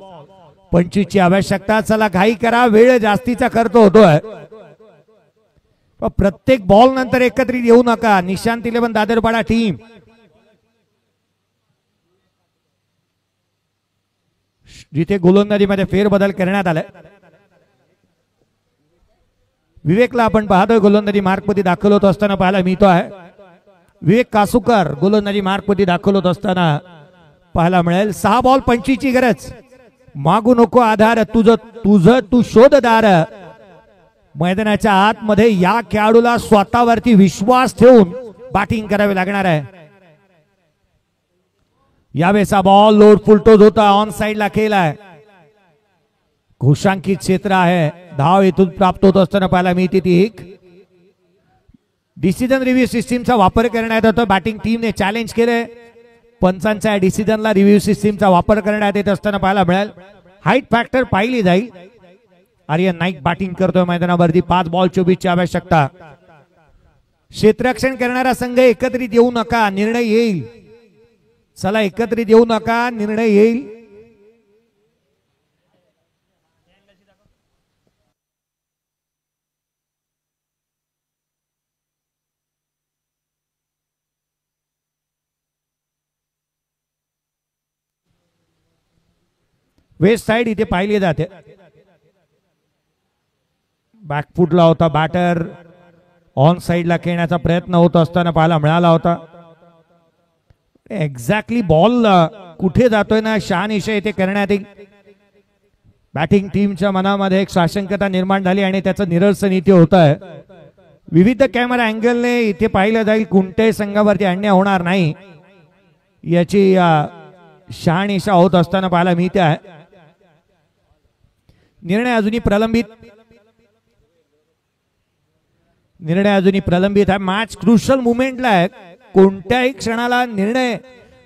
25 ची आवश्यकता. चला घाई करा, वेळ जास्तीचा खर्च होतोय. प्रत्येक बॉल नंतर एकत्रित येऊ नका. निशांत 11 दादरपाडा टीम जिथे गोलंदाजीमध्ये फेरबदल करण्यात आलाय. विवेकला आपण पाहतोय गोलंदाजी मार्कमध्ये दाखल होत असताना पाहायला मिळतो आहे. विवेक कासुकर गोलंदाजी मार्कमध्ये दाखल होत असताना पाहायला मिळेल. 6 बॉल 25 ची गरज. मागू नको आधार, तुझं तू शोधदार. मैदानाच्या आतमध्ये या खेळाडूला स्वतःवरती विश्वास ठेवून बॅटिंग करावी लागणार आहे. यावेळेचा बॉल लोड फुलटोज होता. ऑन साइडला खेळलाय. घोषांकित क्षेत्र आहे. धाव इथून प्राप्त होत असताना पाहायला मिळते ती 1. डिसिजन रिव्ह्यू सिस्टीमचा वापर करण्यात येतो. बॅटिंग टीमने चॅलेंज केले. पंचांच्या डिसिजनला रिव्ह्यू सिस्टीमचा वापर करण्यात येत असताना पाहायला मिळेल. हाईट फॅक्टर पाहिली जाईल. आर्यन नाईक बॅटिंग करतोय मैदानावरती. 5 बॉल 24 ची आवश्यकता. क्षेत्ररक्षण करणारा संघ एकत्रित येऊ नका, निर्णय येईल. चला एकत्रित येऊ नका, निर्णय येईल. वेस्ट साइड इथे पाहिली जाते. बॅकफुटला होता बॅटर. ऑन साइडला खेळण्याचा प्रयत्न होत असताना पाहायला मिळाला होता. एक्झॅक्टली बॉल कुठे जातोय ना शहानिशा इथे करण्यात येईल. बॅटिंग टीमच्या मनामध्ये एक साशंकता निर्माण झाली आणि त्याचं निरसन इथे होत आहे. विविध कॅमेरा अँगलने इथे पाहिलं जाईल. कोणत्याही संघावरती अन्याय होणार नाही याची शहानिशा होत असताना पाहायला मिळते आहे. निर्णय अजूनही प्रलंबित आहे. मॅच क्रुशल मुवमेंटला आहे. कोणत्याही क्षणाला निर्णय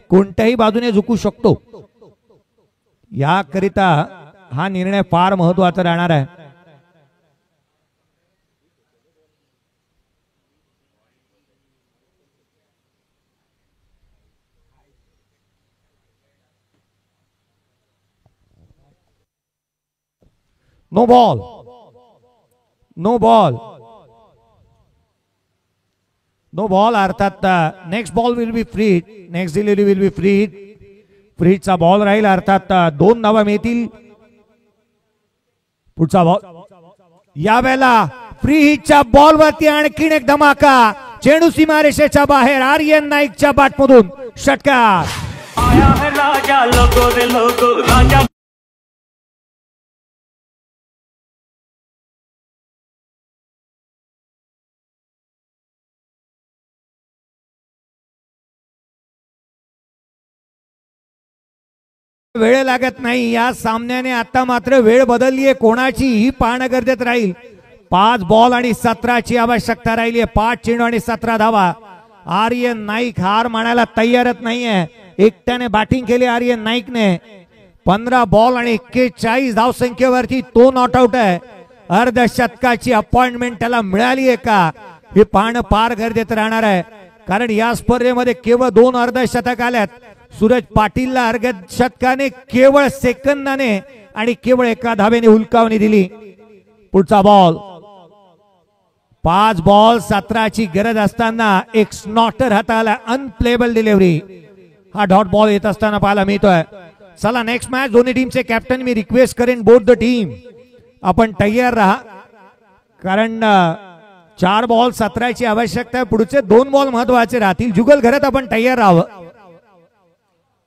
कोणत्याही बाजूने झुकू शकतो. याकरिता हा निर्णय फार महत्वाचा राहणार आहे. No ball, no ball, no ball. अर्थात next ball will be free. Next delivery will be free. फ्रीचा बॉल राहील. अर्थात 2 धावा मिळतील. पुढचा बॉल. यावेळेला फ्री हिटच्या बॉलवरती आणखीन एक धमाका. चेंडू सीमारेषेच्या बाहेर. आर्यन नाईकच्या बॅटमधून षटकार. आया है राजा लोगो रे लोगो राजा. वेळ लागत नाही या सामन्याने. आता मात्र वेळ बदलली आहे. कोणाची ही पाहणं गरजेचं राहील. 5 बॉल आणि 17ची आवश्यकता राहिली आहे. 5 चेंडू आणि 17 धावा. आर्यन नाईक हार मानायला तयारच नाहीये. एकट्याने बॅटिंग केली आर्यन नाईकने. 15 बॉल आणि 41 धावसंख्येवरती तो नॉट आउट आहे. अर्धशतकाची अपॉइंटमेंट त्याला मिळाली आहे का हे पाहणं फार गरजेचं राहणार आहे. कारण या स्पर्धेमध्ये केवळ 2 अर्धशतक आल्यात. सूरज पाटीलला अर्धशतकाने केवळ सेकंदाने आणि केवळ 1 धावेने हुलकावणी दिली. पुढचा बॉल. 5 बॉल 17ची गरज असताना एक स्नॉटर हाताला. Unplayable delivery. हा डॉट बॉल येत असताना पाहायला मिळतोय. चला नेक्स्ट मॅच. दोन्ही टीमचे कॅप्टन मी रिक्वेस्ट करेन बोथ द टीम आपण तयार राहा. कारण 4 बॉल 17ची आवश्यकता आहे. पुढचे 2 बॉल महत्वाचे राहतील. जुगल घरात आपण तयार राहावं.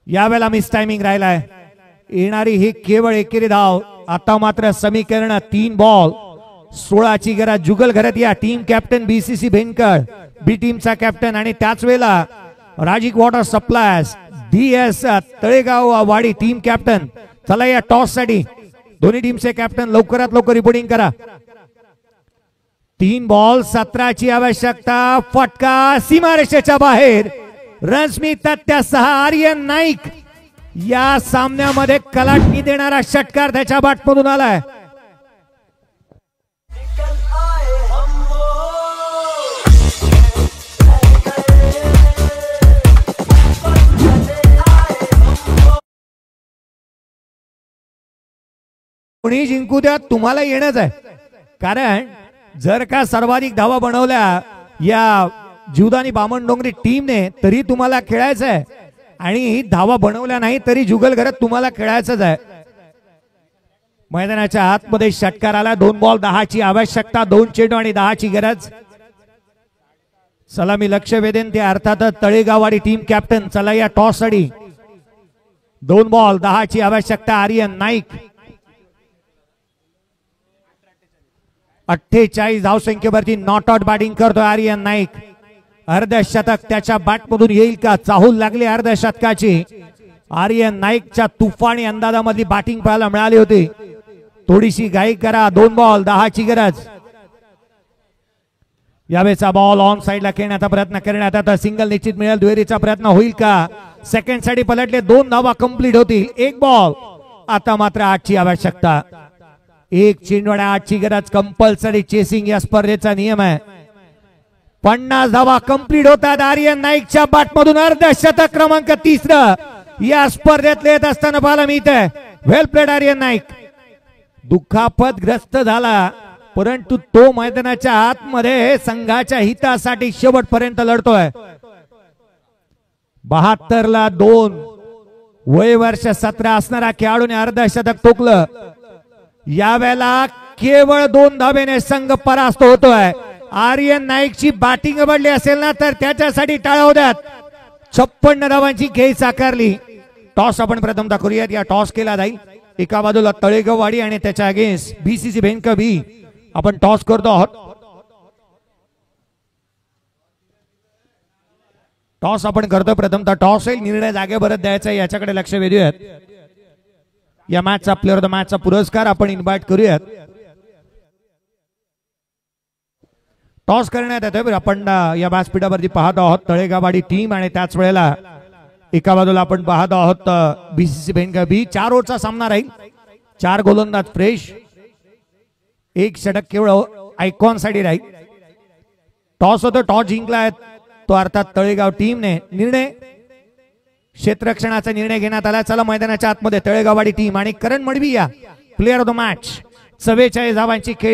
यावेळेला मिस टायमिंग राहिलाय. येणारी ही केवळ एकेरी धाव. आता मात्र समीकरण 3 बॉल 16ची गरज. जुगल घरात या टीम कॅप्टन BCC भेनकर बी टीमचा कॅप्टन आणि त्याच वेळेला Rajik water suppliers DS Talegaon वाडी टीम कॅप्टन. चला या टॉस साठी दोन्ही टीमचे कॅप्टन लवकरात लवकर रिपोर्टिंग करा. 3 बॉल 17ची आवश्यकता. फटका सीमारेषेच्या बाहेर. रन्स मिळतात त्या 6. आर्यन नाईक या सामन्यामध्ये कलाटणी देणारा षटकार त्याच्या बॅटमधून आलाय. कोणी जिंकू द्या तुम्हाला येणंच आहे. कारण जर का सर्वाधिक धावा बनवल्या या जीवदानी बामणडोंगरी टीमने तरी तुम्हाला खेळायचं आहे. आणि धावा बनवल्या नाही तरी जुगल घरात तुम्हाला खेळायचंच आहे. मैदानाच्या आतमध्ये षटकार आला. 2 बॉल 10ची आवश्यकता. 2 चेंडू आणि 10ची गरज. चला मी लक्ष वेधेन ते अर्थातच तळेगाववाडी टीम कॅप्टन. चला या टॉस साठी 2 बॉल 10ची आवश्यकता. आर्यन नाईक 48 धावसंख्येवरती नॉट आउट बॅटिंग करतोय आर्यन नाईक. अर्धशतक त्याच्या बॅटमधून येईल का? चाहूल लागली अर्धशतकाची. आर्यन नाईकच्या तुफानी अंदाजामधली बॅटिंग पाहायला मिळाली होती. थोडीशी घाई करा. 2 बॉल 10ची गरज. यावेळेचा बॉल ऑन साइडला खेळण्याचा प्रयत्न करण्यात आता. सिंगल निश्चित मिळेल. दुहेरीचा प्रयत्न होईल का? सेकंड साठी पलटले. 2 धावा कंप्लीट होतील. 1 बॉल. आता मात्र 8ची आवश्यकता. 1 चेंडू आणि 8ची गरज. कंपल्सरी चेसिंग या स्पर्धेचा नियम आहे. 50 धावा कंप्लीट होतात आर्यन नाईकच्या बॅटमधून. अर्धशतक क्रमांक 3 या स्पर्धेत येत असताना पाहायला मिळतंय. Well played Aryan Naik. दुखापतग्रस्त झाला परंतु तो मैदानाच्या आतमध्ये संघाच्या हितासाठी शेवटपर्यंत लढतोय. 72 ला 2 वय वर्ष 17 असणारा खेळाडूने अर्धशतक ठोकलं. यावेळेला केवळ 2 धावेने संघ परास्त होतोय. आर्यन नाईकची बॅटिंग आवडली असेल ना तर त्याच्यासाठी टाळ्या द्यात. 56 धावांची खेळी साकारली. टॉस आपण प्रथमतः करूयात. या टॉस केला जाईल. एका बाजूला तळेगाववाडी आणि त्याच्या अगेन्स्ट BCC भेनकर बी आपण टॉस करतो आहोत. टॉस आपण करतो प्रथमतः टॉस येईल निर्णय जागेवरच द्यायचा याच्याकडे लक्ष वेधूयात या मॅचचा प्लेअर ऑफ द मॅचचा पुरस्कार आपण इन्व्हाइट करूयात टॉस करण्यात येतोय आपण या व्यासपीठावरती पाहत आहोत तळेगाववाडी टीम आणि त्याच वेळेला एका बाजूला आपण पाहत आहोत बीसीसी बेंगा बी 4 ओव्हरचा सामना राहील 4 गोलंदाज फ्रेश 1 षटक केवळ आयकॉन साठी राहील टॉस होतो टॉस जिंकला तो अर्थात तळेगाव टीमने निर्णय क्षेत्ररक्षणाचा निर्णय घेण्यात आला चला मैदानाच्या आतमध्ये तळेगाववाडी टीम आणि करण मडवी या प्लेअर ऑफ द मॅच 44 धावांची खेळ